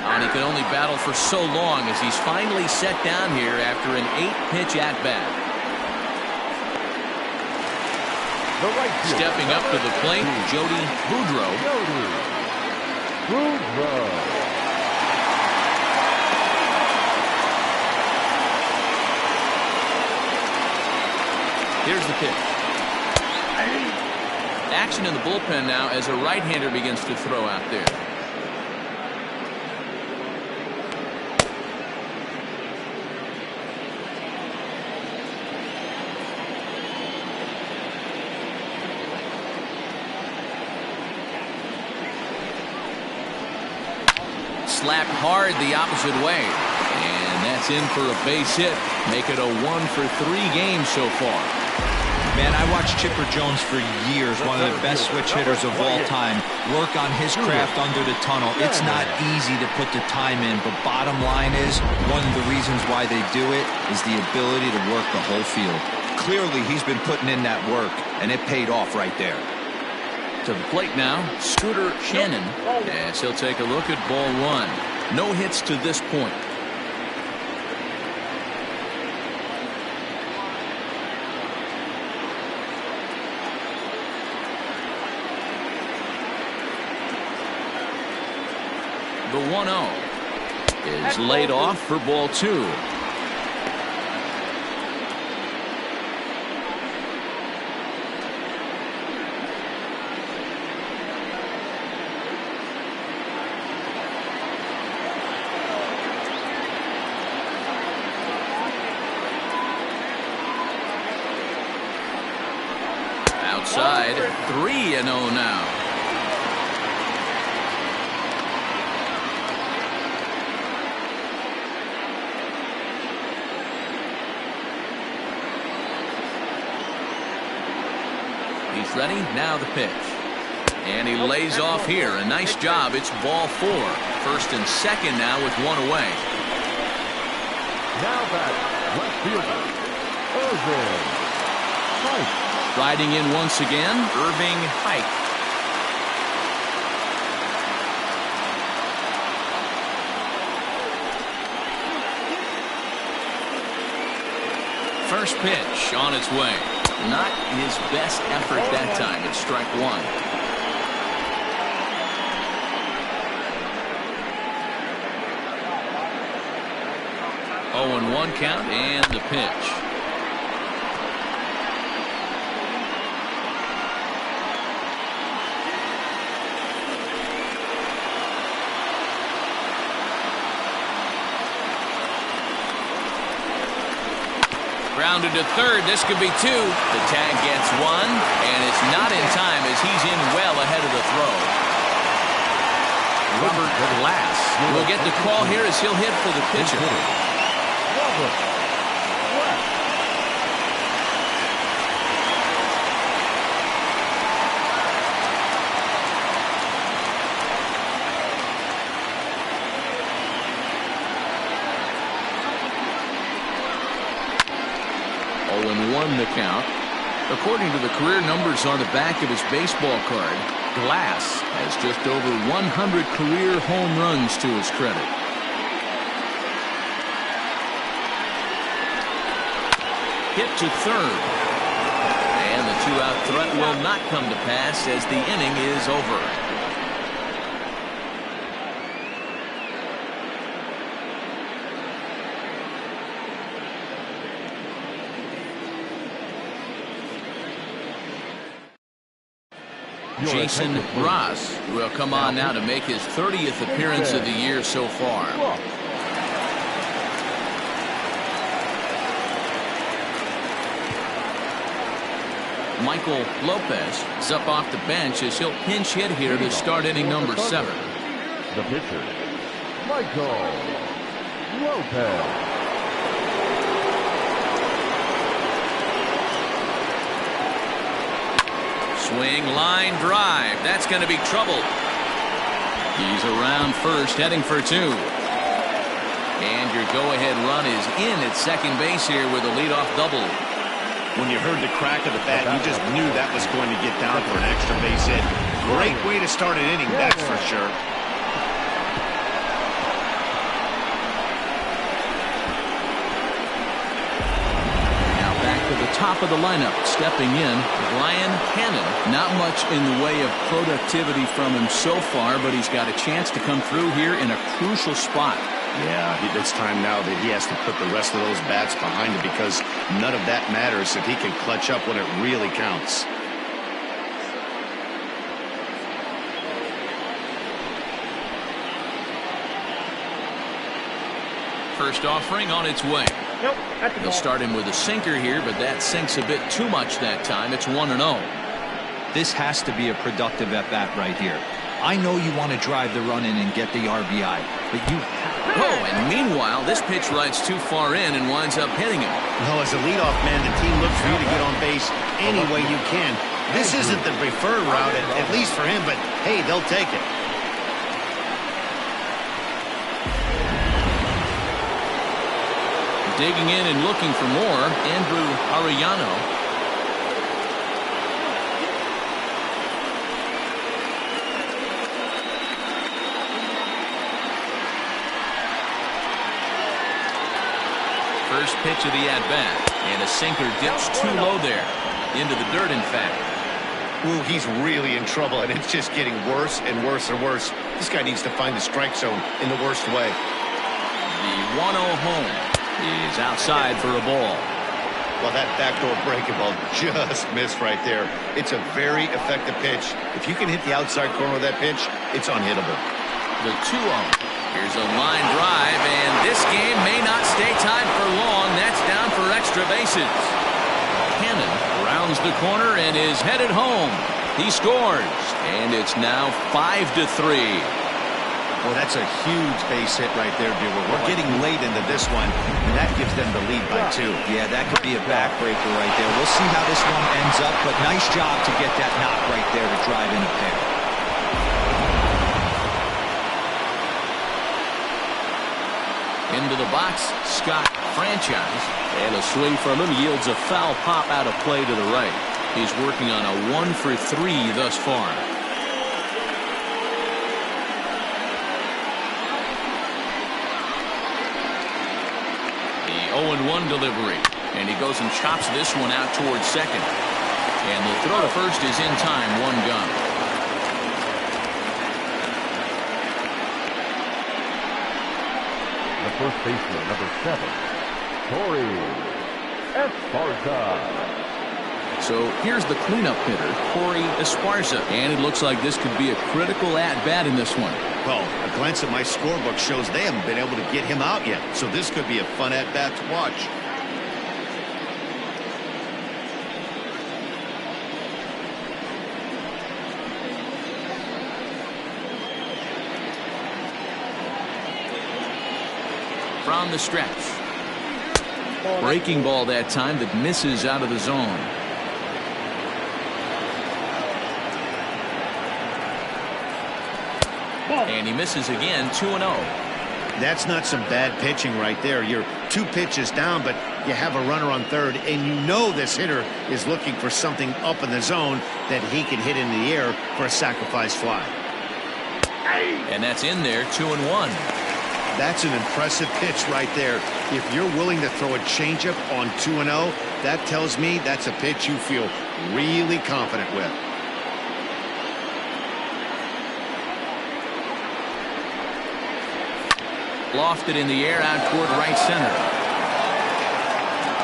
And he can only battle for so long as he's finally set down here after an 8-pitch at-bat. Stepping up to the plate, Jody Boudreau. Here's the pitch. Action in the bullpen now as a right-hander begins to throw out there. Slapped hard the opposite way. And that's in for a base hit. Make it a 1-for-3 game so far. Man, I watched Chipper Jones for years, one of the best switch hitters of all time. Work on his craft under the tunnel. It's not easy to put the time in, but bottom line is, one of the reasons why they do it is the ability to work the whole field. Clearly, he's been putting in that work, and it paid off right there. To the plate now, Scooter Shannon, as he'll take a look at ball 1. No hits to this point. The 1-0 is laid off for ball 2. Outside, 3-0 now. He's ready. Now the pitch. And he lays off here. A nice job. It's ball 4. First and second now with 1 away. Now back, left fielder, Irving Pike. Riding in once again, Irving Pike. First pitch on its way. Not his best effort that time. It's strike 1. Oh, and 1 count and the pitch. Grounded to third. This could be 2. The tag gets 1, and it's not in time as he's in well ahead of the throw. Robert Glass will get the call here as he'll hit for the pitcher. Robert. 0-1 the count. According to the career numbers on the back of his baseball card, Glass has just over 100 career home runs to his credit. Hit to third. And the two-out threat will not come to pass as the inning is over. Jason Ross will come on now to make his 30th appearance of the year so far. Michael Lopez is up off the bench as he'll pinch hit here to start inning number 7. The pitcher, Michael Lopez. Swing, line drive. That's going to be trouble. He's around first, heading for 2. And your go-ahead run is in at second base here with a leadoff double. When you heard the crack of the bat, you just knew that was going to get down for an extra base hit. Great way to start an inning, that's for sure. Now back to the top of the lineup. Stepping in, Brian Cannon. Not much in the way of productivity from him so far, but he's got a chance to come through here in a crucial spot. Yeah, it's time now that he has to put the rest of those bats behind him because none of that matters if he can clutch up when it really counts. First offering on its way. Nope, They'll start him with a sinker here, but that sinks a bit too much that time. It's 1-0. This has to be a productive at-bat right here. I know you want to drive the run in and get the RBI, but you Oh, and meanwhile, this pitch rides too far in and winds up hitting him. No, as a leadoff man, the team looks for you to get on base any way you can. This isn't the preferred route, at least for him, but hey, they'll take it. Digging in and looking for more, Andrew Arellano. First pitch of the at-bat, and a sinker dips too low there. Into the dirt, in fact. Ooh, he's really in trouble, and it's just getting worse and worse and worse. This guy needs to find the strike zone in the worst way. The 1-0 home is outside for a ball. Well, that backdoor breaking ball just missed right there. It's a very effective pitch. If you can hit the outside corner of that pitch, it's unhittable. The 2-0. Here's a line drive, and this game may not stay tied for long. That's down for extra bases. Cannon rounds the corner and is headed home. He scores, and it's now 5-3. Well, that's a huge base hit right there, Dewar. We're getting late into this one, and that gives them the lead by 2. Yeah, that could be a backbreaker right there. We'll see how this one ends up, but nice job to get that knock right there to drive in a pair. Into the box, Scott Franchise. And a swing from him yields a foul pop out of play to the right. He's working on a 1-for-3 thus far. The 0-1 delivery. And he goes and chops this one out towards second. And the throw to first is in time, 1 gun. The first baseman, number 7, Torrey Esparza. So here's the cleanup hitter, Corey Esparza. And it looks like this could be a critical at-bat in this one. Well, a glance at my scorebook shows they haven't been able to get him out yet, so this could be a fun at-bat to watch. From the stretch. Breaking ball that time that misses out of the zone. And he misses again, 2-0. That's not some bad pitching right there. You're 2 pitches down, but you have a runner on third, and you know this hitter is looking for something up in the zone that he can hit into the air for a sacrifice fly. And that's in there, 2-1. That's an impressive pitch right there. If you're willing to throw a changeup on 2-0, that tells me that's a pitch you feel really confident with. Lofted in the air out toward right center.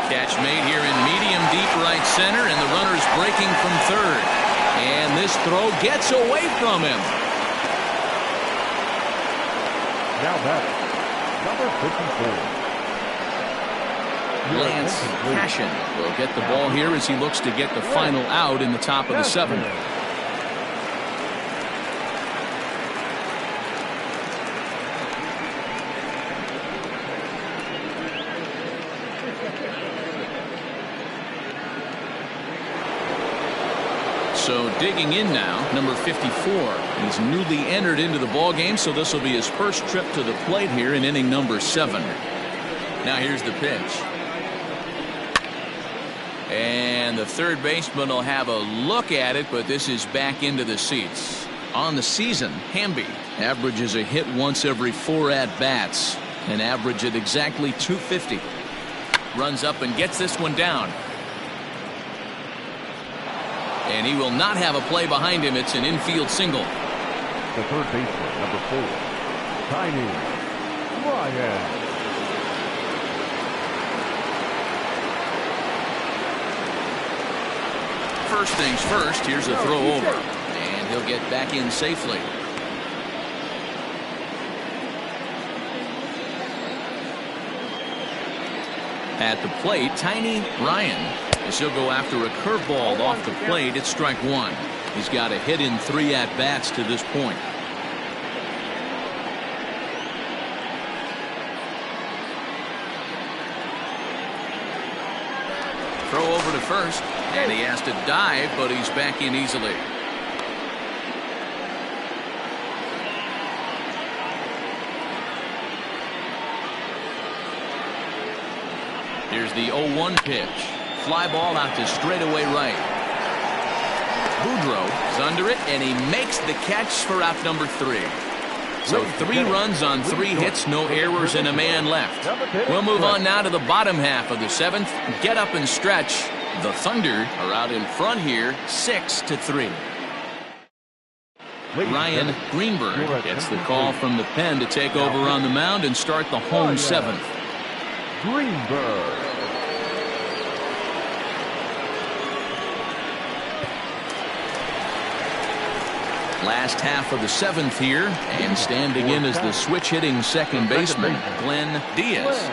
Catch made here in medium deep right center, and the runner's breaking from third. And this throw gets away from him. Now back, number 54. Lance Passion will get the ball here as he looks to get the final out in the top of the 7th. So digging in now, number 54. He's newly entered into the ball game, so this will be his first trip to the plate here in inning number 7. Now here's the pitch. And the third baseman will have a look at it, but this is back into the seats. On the season, Hamby averages a hit once every 4 at-bats, an average at exactly 250. Runs up and gets this one down. And he will not have a play behind him. It's an infield single. The third baseman, number 4, Tiny Ryan. First things first, here's a throw over. And he'll get back in safely. At the plate, Tiny Ryan. As he'll go after a curveball off the plate, it's strike 1. He's got a hit in 3 at-bats to this point. Throw over to first, and he has to dive, but he's back in easily. Here's the 0-1 pitch. Fly ball out to straightaway right. Boudreau is under it, and he makes the catch for out number 3. So 3 runs on 3 hits, no errors, and a man left. We'll move on now to the bottom half of the 7th. Get up and stretch. The Thunder are out in front here, 6-3. Ryan Greenberg gets the call from the pen to take over on the mound and start the home 7th. Greenberg. Last half of the 7th here, and standing in as the switch hitting second baseman, Glenn Diaz.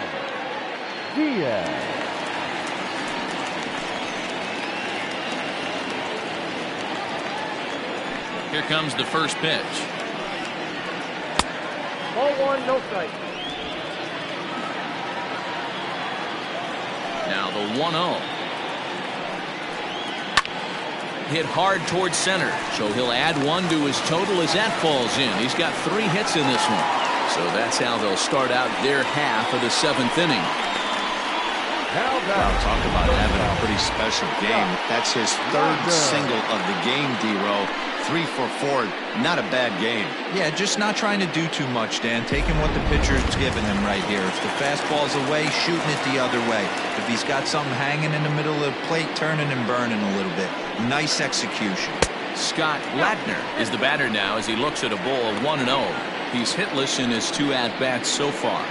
Here comes the first pitch. Ball 1, no strike. Now the 1-0. Hit hard towards center, so he'll add 1 to his total as that falls in. He's got 3 hits in this one. So that's how they'll start out their half of the 7th inning. Well, talk about having a pretty special game. That's his 3rd single of the game, D-Row. 3 for 4, not a bad game. Yeah, just not trying to do too much, Dan. Taking what the pitcher's giving him right here. If the fastball's away, shooting it the other way. If he's got something hanging in the middle of the plate, turning and burning a little bit. Nice execution. Scott Latner is the batter now as he looks at a ball of 1-0. He's hitless in his 2 at-bats so far.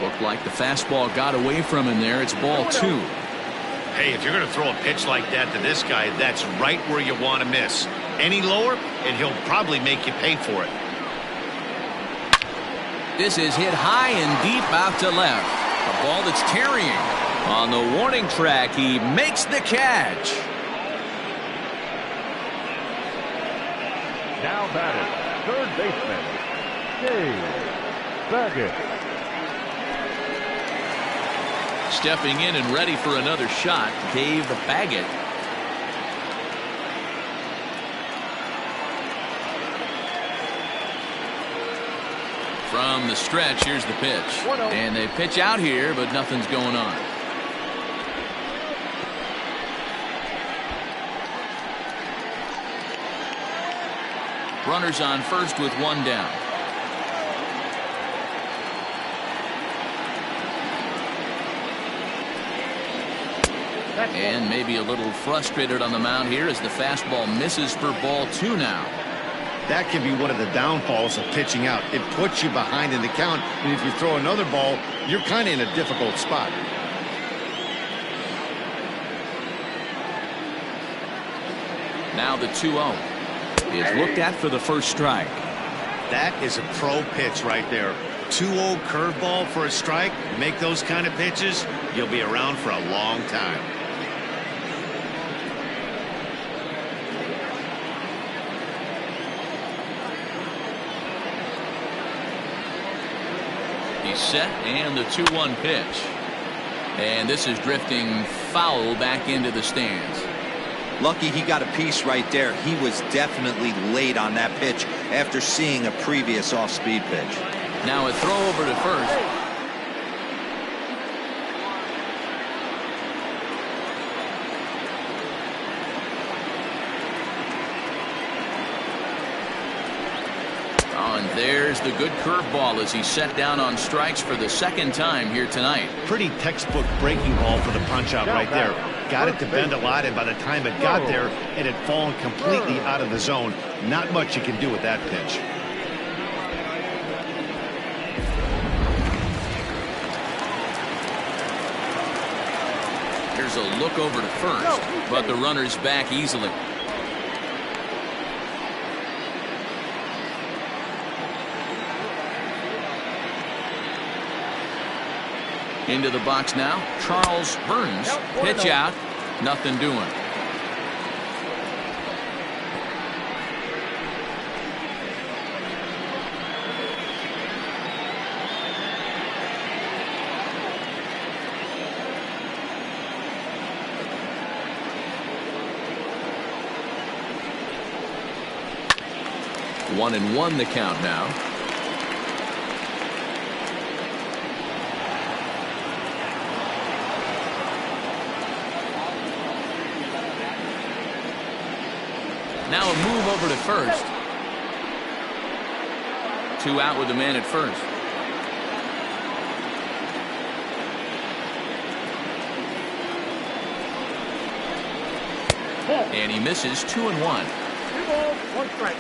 Looked like the fastball got away from him there. It's ball 2. Hey, if you're going to throw a pitch like that to this guy, that's right where you want to miss. Any lower, and he'll probably make you pay for it. This is hit high and deep out to left. A ball that's tarrying. On the warning track, he makes the catch. Now batting, third baseman, Dave Baggett. Stepping in and ready for another shot, Dave Baggett. From the stretch, here's the pitch. And they pitch out here, but nothing's going on. Runners on first with one down. And maybe a little frustrated on the mound here as the fastball misses for ball 2 now. That can be one of the downfalls of pitching out. It puts you behind in the count, and if you throw another ball, you're kind of in a difficult spot. Now the 2-0 is looked at for the first strike. That is a pro pitch right there. 2-0 curveball for a strike. Make those kind of pitches, you'll be around for a long time. He's set, and the 2-1 pitch. And this is drifting foul back into the stands. Lucky he got a piece right there. He was definitely late on that pitch after seeing a previous off-speed pitch. Now a throw over to first. Oh, and there's the good curveball as he's set down on strikes for the second time here tonight. Pretty textbook breaking ball for the punch out right there. Got it to bend a lot, and by the time it got there, it had fallen completely out of the zone. Not much you can do with that pitch. Here's a look over to first, but the runner's back easily. Into the box now, Charles Burns. Pitch out, nothing doing. One and one the count now. Now a move over to first. 2 out with the man at first. And he misses 2 and 1. 2 balls, 1 strike.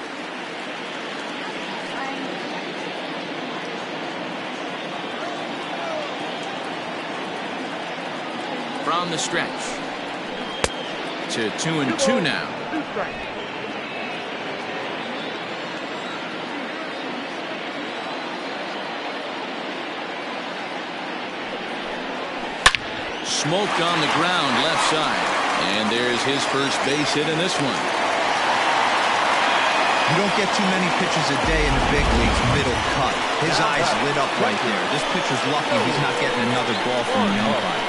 From the stretch to 2 and 2 now. 2 strikes. Smoked on the ground left side. And there's his first base hit in this one. You don't get too many pitches a day in the big leagues middle cut. His eyes lit up right there. This pitcher's lucky he's not getting another ball from the umpire.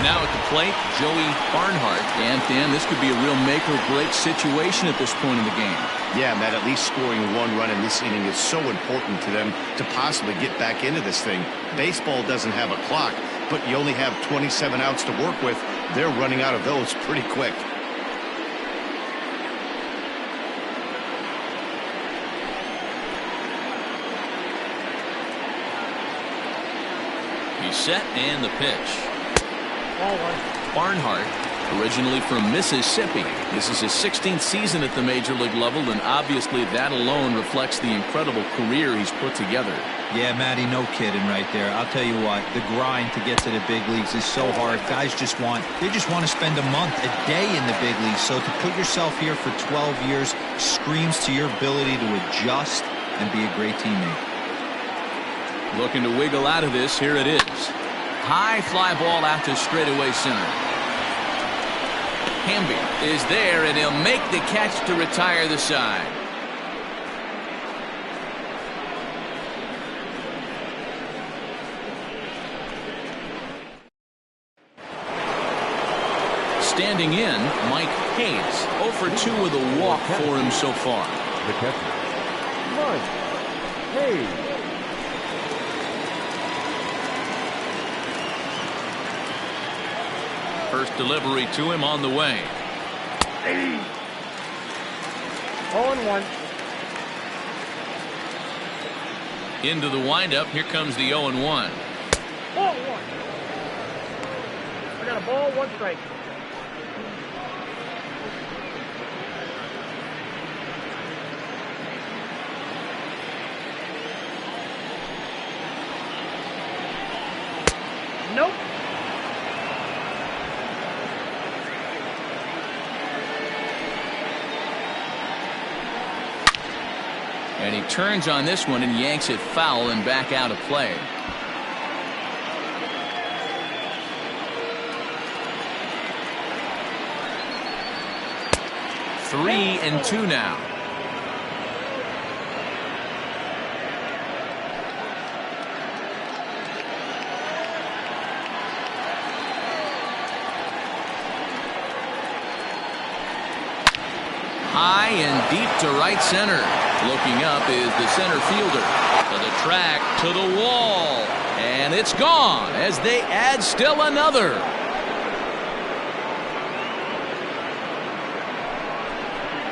Now at the plate, Joey Barnhart. And Dan, this could be a real make or break situation at this point in the game. Yeah, Matt, at least scoring 1 run in this inning is so important to them to possibly get back into this thing. Baseball doesn't have a clock, but you only have 27 outs to work with. They're running out of those pretty quick. He's set, and the pitch. Ball 1. Barnhart, originally from Mississippi. This is his 16th season at the major league level, and obviously that alone reflects the incredible career he's put together. Yeah, Matty, no kidding right there. I'll tell you what, the grind to get to the big leagues is so hard. Guys just want to spend a month, a day in the big leagues. So to put yourself here for 12 years screams to your ability to adjust and be a great teammate. Looking to wiggle out of this. Here it is. High fly ball out to straightaway center. Hamby is there, and he'll make the catch to retire the side. standing in, Mike Hayes. 0 for 2 with a walk for him so far. The catcher, Mike Hayes. First delivery to him on the way. 0-1. Into the windup. Here comes the 0-1. Ball 1. I got a ball, 1 strike. Nope. And he turns on this one and yanks it foul and back out of play. Three and 2 now. High and deep to right center. Looking up is the center fielder. To the track, to the wall. And it's gone as they add still another.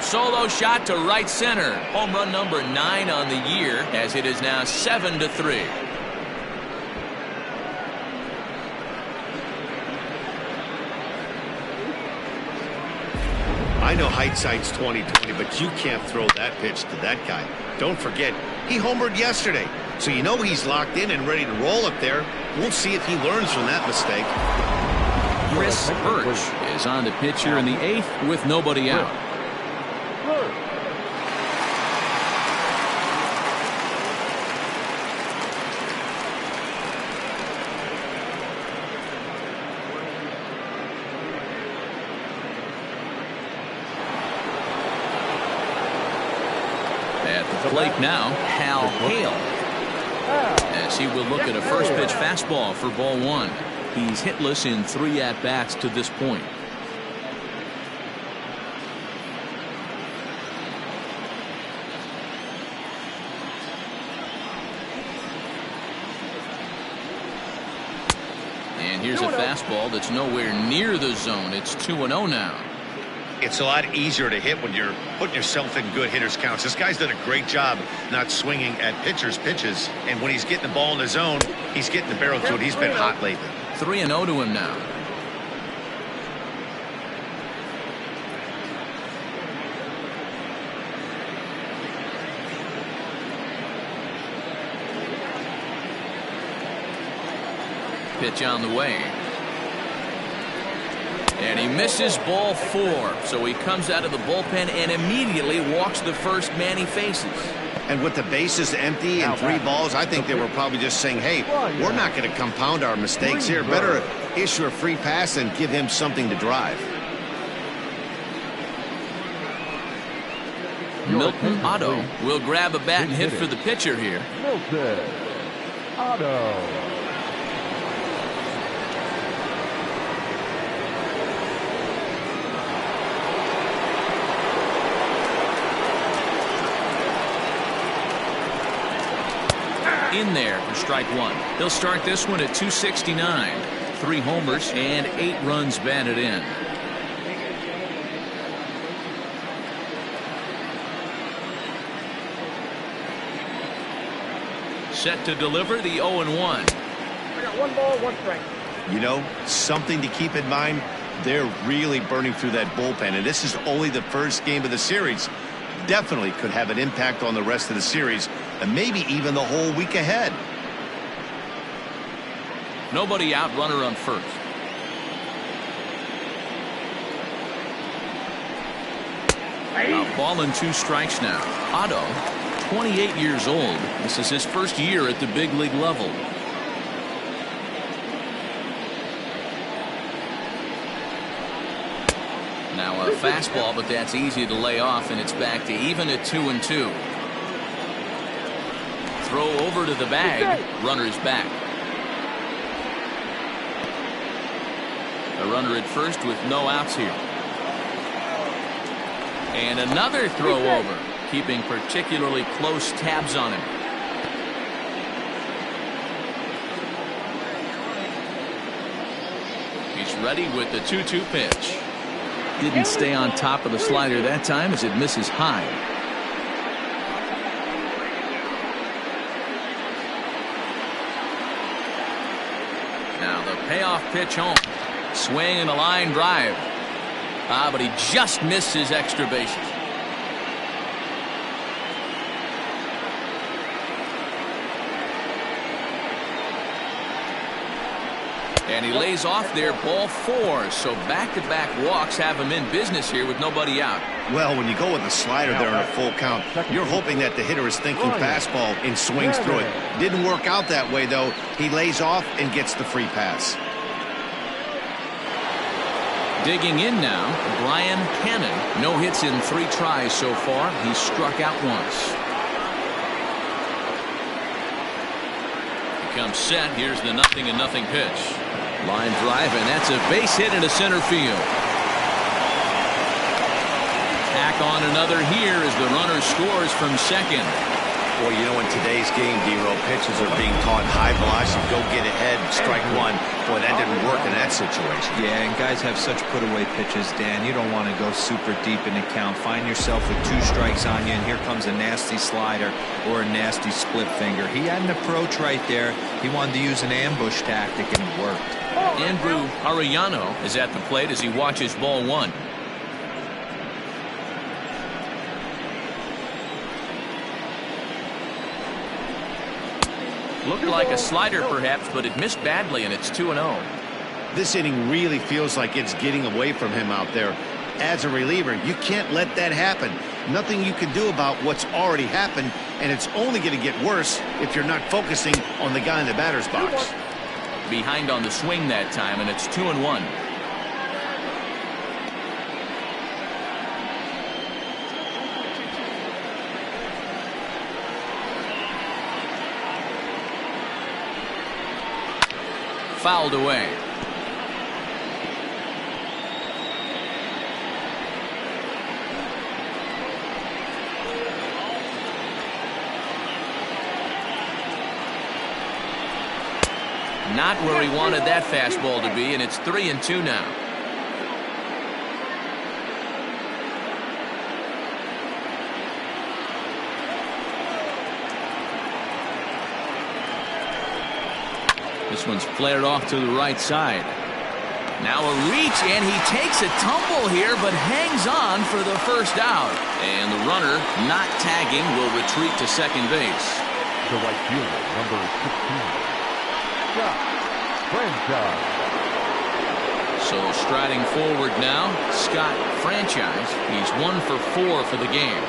Solo shot to right center. Home run number 9 on the year, as it is now 7-3. I know hindsight's 20/20, but you can't throw that pitch to that guy. Don't forget, he homered yesterday, so you know he's locked in and ready to roll up there. We'll see if he learns from that mistake. Chris Birch is on the pitch here in the 8th with nobody out. At the plate now, Hal Hale, as he will look at a first pitch fastball for ball 1. He's hitless in 3 at-bats to this point. And here's a fastball that's nowhere near the zone. It's 2-0 now. It's a lot easier to hit when you're putting yourself in good hitters' counts. This guy's done a great job not swinging at pitchers' pitches. And when he's getting the ball in the zone, he's getting the barrel to it. He's been hot lately. 3-0 to him now. Pitch on the way. And he misses ball 4. So he comes out of the bullpen and immediately walks the first man he faces. And with the bases empty and 3 balls, I think they were probably just saying, hey, we're not going to compound our mistakes here. Better issue a free pass and give him something to drive. Milton Otto will grab a bat and hit for the pitcher here. Milton Otto. In there for strike 1. He'll start this one at 269. 3 homers and 8 runs batted in. Set to deliver the 0-1. I got 1 ball, 1 strike. You know, something to keep in mind, they're really burning through that bullpen, and this is only the first game of the series. Definitely could have an impact on the rest of the series and maybe even the whole week ahead. Nobody out, runner on first. A ball and 2 strikes now. Otto, 28 years old. This is his first year at the big league level. Now a fastball, but that's easy to lay off, and it's back to even at 2-2. Throw over to the bag. Runner's back. A runner at first with no outs here. And another throw over, keeping particularly close tabs on him. He's ready with the 2-2 pitch. Didn't stay on top of the slider that time as it misses high. Now the payoff pitch home. Swing and a line drive. But he just missed his extra bases. And he lays off there, ball 4. So back-to-back walks have him in business here with nobody out. Well, when you go with a slider there in a full count, you're hoping that the hitter is thinking fastball and swings through it. Didn't work out that way, though. He lays off and gets the free pass. Digging in now, Brian Cannon. No hits in 3 tries so far. He's struck out once. He comes set. Here's the 0-0 pitch. Line drive, and that's a base hit into center field. Tack on another here as the runner scores from second. Well, you know, in today's game, D-Row, pitches are being taught high velocity, go get ahead, strike one. Boy, that didn't work in that situation. Yeah, and guys have such put-away pitches, Dan. You don't want to go super deep in the count. Find yourself with 2 strikes on you, and here comes a nasty slider or a nasty split finger. He had an approach right there. He wanted to use an ambush tactic, and it worked. Andrew Arellano is at the plate as he watches ball 1. Looked like a slider perhaps, but it missed badly, and it's 2-0. This inning really feels like it's getting away from him out there. As a reliever, you can't let that happen. Nothing you can do about what's already happened, and it's only going to get worse if you're not focusing on the guy in the batter's box. Behind on the swing that time, and it's 2-1. Fouled away. Not where he wanted that fastball to be, and it's 3-2 now. This one's flared off to the right side. Now a reach, and he takes a tumble here, but hangs on for the first out. And the runner, not tagging, will retreat to second base. The right fielder, number 16. Franchise. So striding forward now, Scott Franchise. He's 1 for 4 for the game.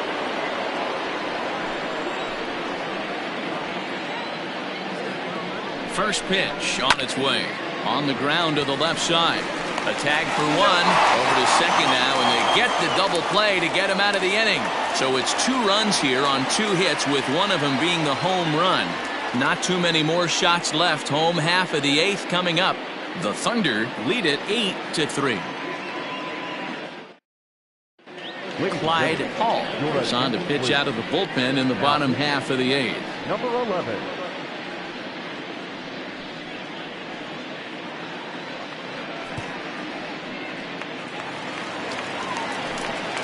First pitch on its way. On the ground to the left side. A tag for 1. Over to second now, and they get the double play to get him out of the inning. So it's 2 runs here on 2 hits, with one of them being the home run. Not too many more shots left. Home half of the 8th coming up. The Thunder lead it 8-3. Clyde Hall is on to pitch out of the bullpen in the bottom half of the 8th. Number 11.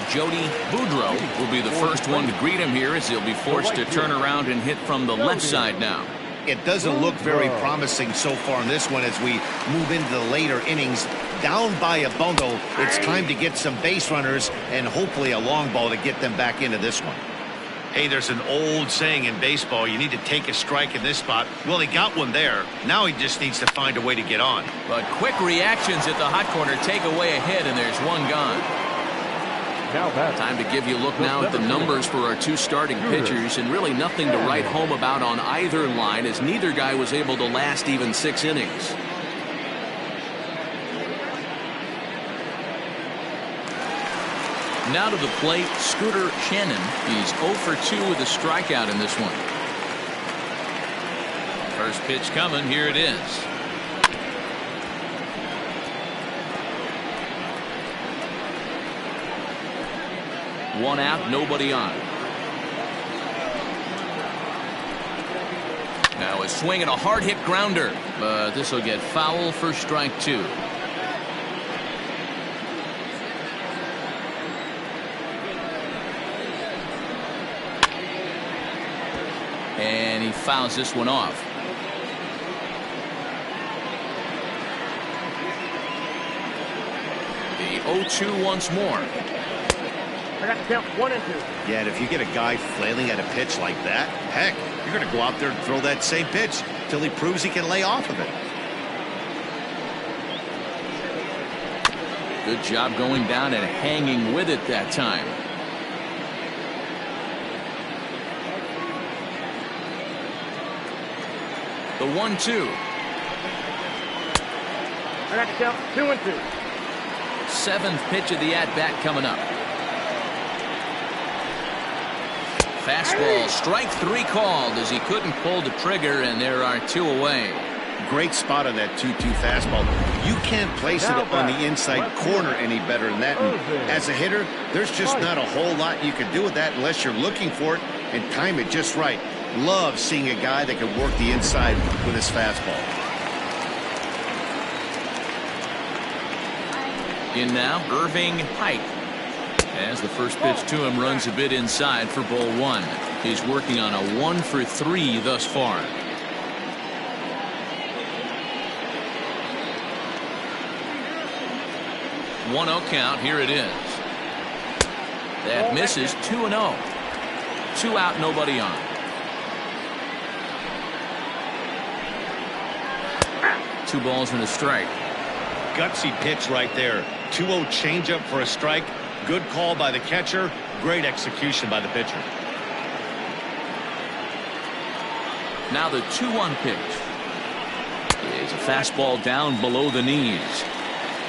Jody Boudreau will be the first one to greet him here, as he'll be forced to turn around and hit from the left side now. It doesn't look very promising so far in this one as we move into the later innings. Down by a bundle, it's time to get some base runners and hopefully a long ball to get them back into this one. Hey, there's an old saying in baseball, you need to take a strike in this spot. Well, he got one there. Now he just needs to find a way to get on. But quick reactions at the hot corner take away a hit, and there's one gone. Time to give you a look now at the numbers for our 2 starting pitchers, and really nothing to write home about on either line, as neither guy was able to last even 6 innings. Now to the plate, Scooter Shannon. He's 0 for 2 with a strikeout in this one. First pitch coming. Here it is. One out, nobody on. Now a swing and a hard hit grounder, but this will get foul for strike 2. And he fouls this one off. The 0-2 once more. I got to count 1 and 2. Yeah, and if you get a guy flailing at a pitch like that, heck, you're going to go out there and throw that same pitch till he proves he can lay off of it. Good job going down and hanging with it that time. The 1-2. I got to count 2 and 2. 7th pitch of the at-bat coming up. Fastball, strike 3 called as he couldn't pull the trigger, and there are 2 away. Great spot on that 2-2 fastball. You can't place it on the inside corner any better than that. And as a hitter, there's just not a whole lot you can do with that unless you're looking for it and time it just right. Love seeing a guy that can work the inside with his fastball. In now, Irving Pike. As the first pitch to him runs a bit inside for ball 1. He's working on a 1 for 3 thus far. One 0 count. Here it is. That misses. 2-0. 2 out, nobody on. Two balls and a strike. Gutsy pitch right there. 2-0 changeup for a strike. Good call by the catcher. Great execution by the pitcher. Now the 2-1 pitch. It's a fastball down below the knees.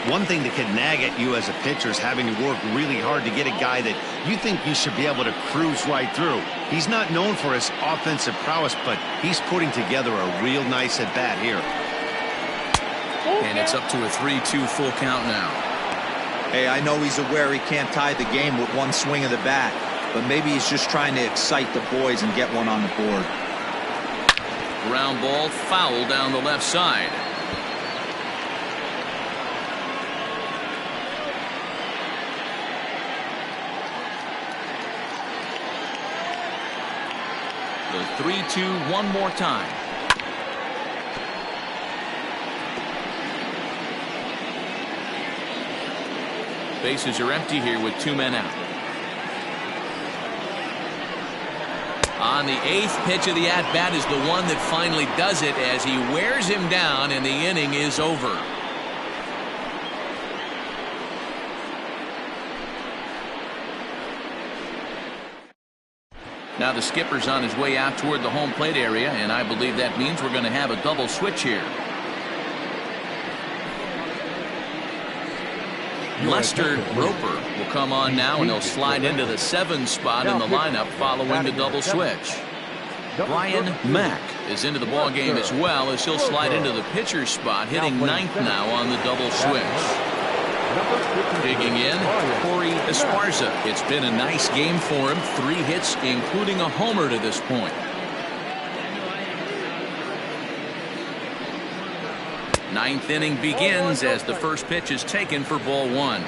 One thing that can nag at you as a pitcher is having to work really hard to get a guy that you think you should be able to cruise right through. He's not known for his offensive prowess, but he's putting together a real nice at-bat here. And it's up to a 3-2 full count now. Hey, I know he's aware he can't tie the game with one swing of the bat, but maybe he's just trying to excite the boys and get one on the board. Ground ball, foul down the left side. The 3-2 one more time. Bases are empty here with 2 men out. On the 8th pitch of the at-bat is the one that finally does it as he wears him down and the inning is over. Now the skipper's on his way out toward the home plate area, and I believe that means we're going to have a double switch here. Lester Roper will come on now, and he'll slide into the 7 spot in the lineup following the double switch. Brian Mack is into the ball game as well, as he'll slide into the pitcher's spot, hitting 9th now on the double switch. Digging in, Corey Esparza. It's been a nice game for him. 3 hits, including a homer to this point. Ninth inning begins as the first pitch is taken for ball 1.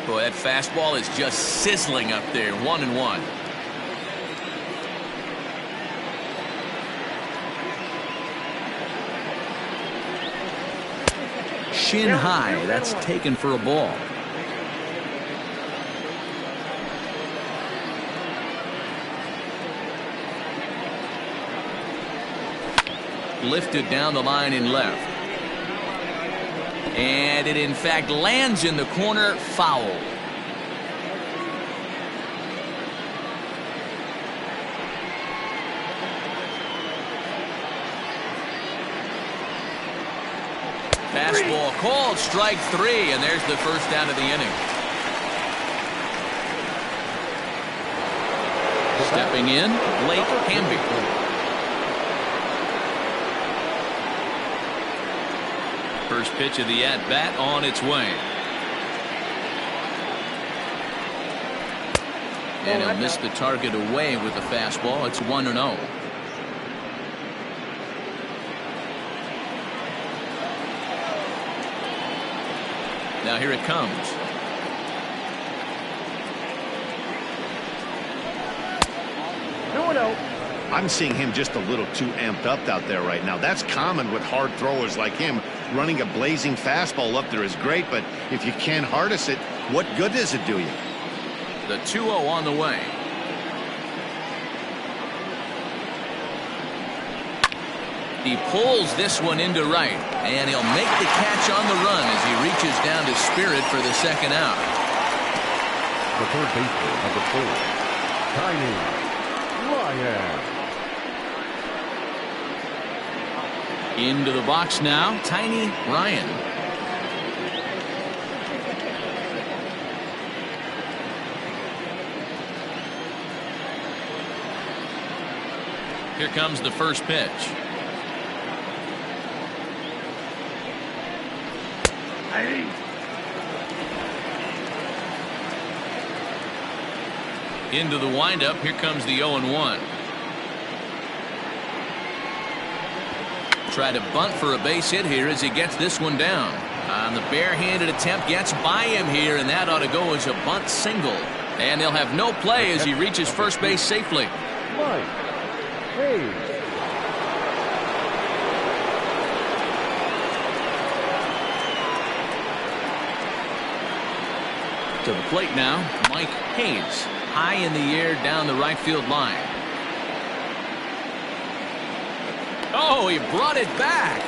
Boy, that fastball is just sizzling up there. 1-1. Shin high. That's taken for a ball. Lifted down the line in left. And it in fact lands in the corner. Foul. Fastball called, strike 3, and there's the first out of the inning. Stepping in, Blake Hamby. First pitch of the at-bat on its way. And he'll miss the target away with the fastball. It's 1-0. Now here it comes. I'm seeing him just a little too amped up out there right now. That's common with hard throwers like him. Running a blazing fastball up there is great, but if you can't harness it, what good does it do you? The 2-0 on the way. He pulls this one into right, and he'll make the catch on the run as he reaches down to Spirit for the second out. The third baseman, number 4, Tiny Ryan. Into the box now, Tiny Ryan. Here comes the first pitch. Into the windup. Here comes the 0-1. Try to bunt for a base hit here as he gets this one down. On the barehanded attempt, gets by him here, and that ought to go as a bunt single. And he'll have no play as he reaches first base safely. Mike Hayes. To the plate now, Mike Hayes. High in the air down the right field line. Oh, he brought it back.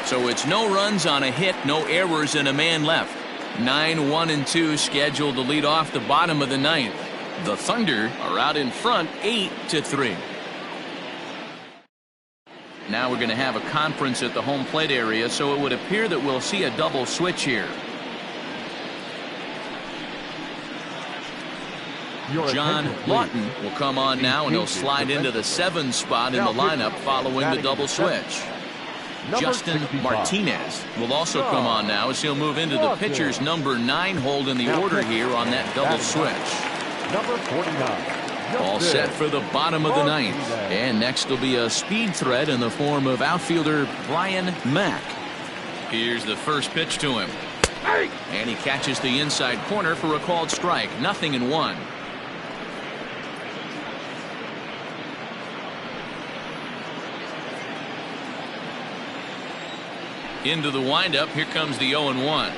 So it's no runs on a hit, no errors, and a man left. 9-1-2 scheduled to lead off the bottom of the ninth. The Thunder are out in front 8-3. Now we're going to have a conference at the home plate area, so it would appear that we'll see a double switch here. John Lawton will come on now, and he'll slide into the 7 spot in the lineup following the double switch. Justin Martinez will also come on now as he'll move into the pitcher's number 9 hold in the order here on that double switch. Number 49. All set for the bottom of the ninth. And next will be a speed threat in the form of outfielder Brian Mack. Here's the first pitch to him. And he catches the inside corner for a called strike. 0-1. Into the windup. Here comes the 0-1.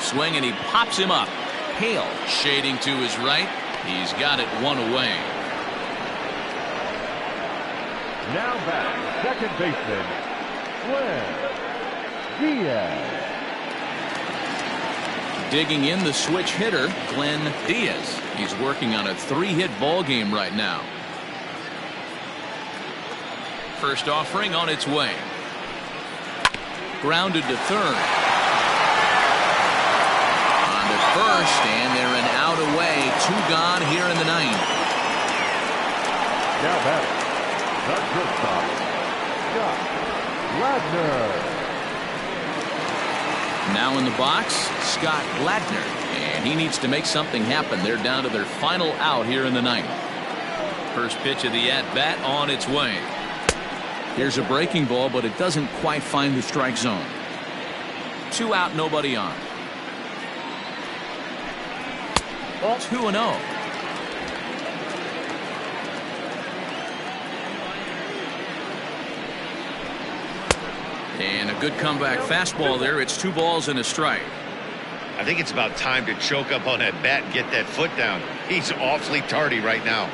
Swing, and he pops him up. Hale shading to his right. He's got it 1 away. Now back, second baseman, Glenn Diaz. Digging in, the switch hitter, Glenn Diaz. He's working on a 3-hit ball game right now. First offering on its way. Grounded to third. First, and they're an out away. 2 gone here in the ninth. Now back, the shortstop, Scott Ladner. Now in the box, Scott Ladner, and he needs to make something happen. They're down to their final out here in the ninth. First pitch of the at-bat on its way. Here's a breaking ball, but it doesn't quite find the strike zone. 2 out, nobody on. 2-0. And a good comeback fastball there. It's 2 balls and a strike. I think it's about time to choke up on that bat and get that foot down. He's awfully tardy right now.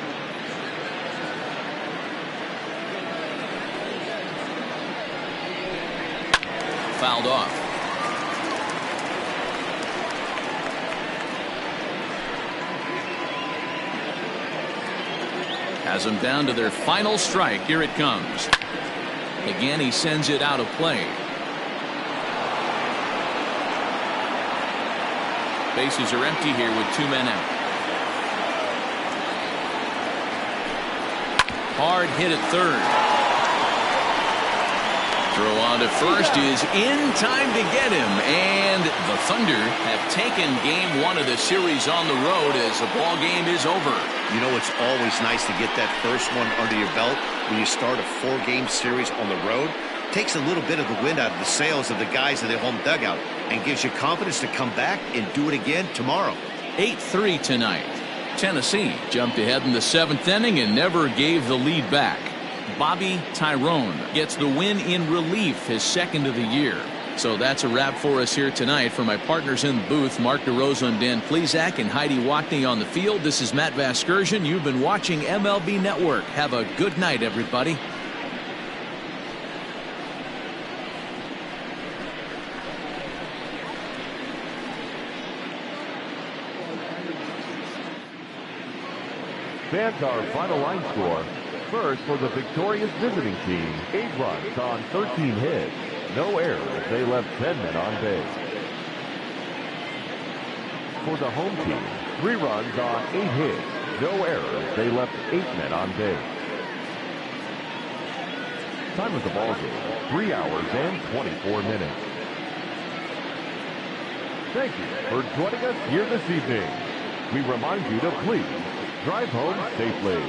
Fouled off. Has them down to their final strike. Here it comes. Again, he sends it out of play. Bases are empty here with 2 men out. Hard hit at third. Throw on to first is in time to get him, and the Thunder have taken game 1 of the series on the road as the ball game is over. You know, it's always nice to get that first one under your belt when you start a 4-game series on the road. Takes a little bit of the wind out of the sails of the guys in the home dugout and gives you confidence to come back and do it again tomorrow. 8-3 tonight. Tennessee jumped ahead in the 7th inning and never gave the lead back. Bobby Tyrone gets the win in relief, his 2nd of the year. So that's a wrap for us here tonight. For my partners in the booth, Mark DeRosa and Dan Plesac and Heidi Watney on the field, this is Matt Vasgersian. You've been watching MLB Network. Have a good night, everybody. Fans, our final line score. First, for the victorious visiting team, 8 runs on 13 hits. No errors. They left 10 men on base. For the home team, 3 runs on 8 hits. No errors. They left 8 men on base. Time of the ball game, 3 hours and 24 minutes. Thank you for joining us here this evening. We remind you to please drive home safely.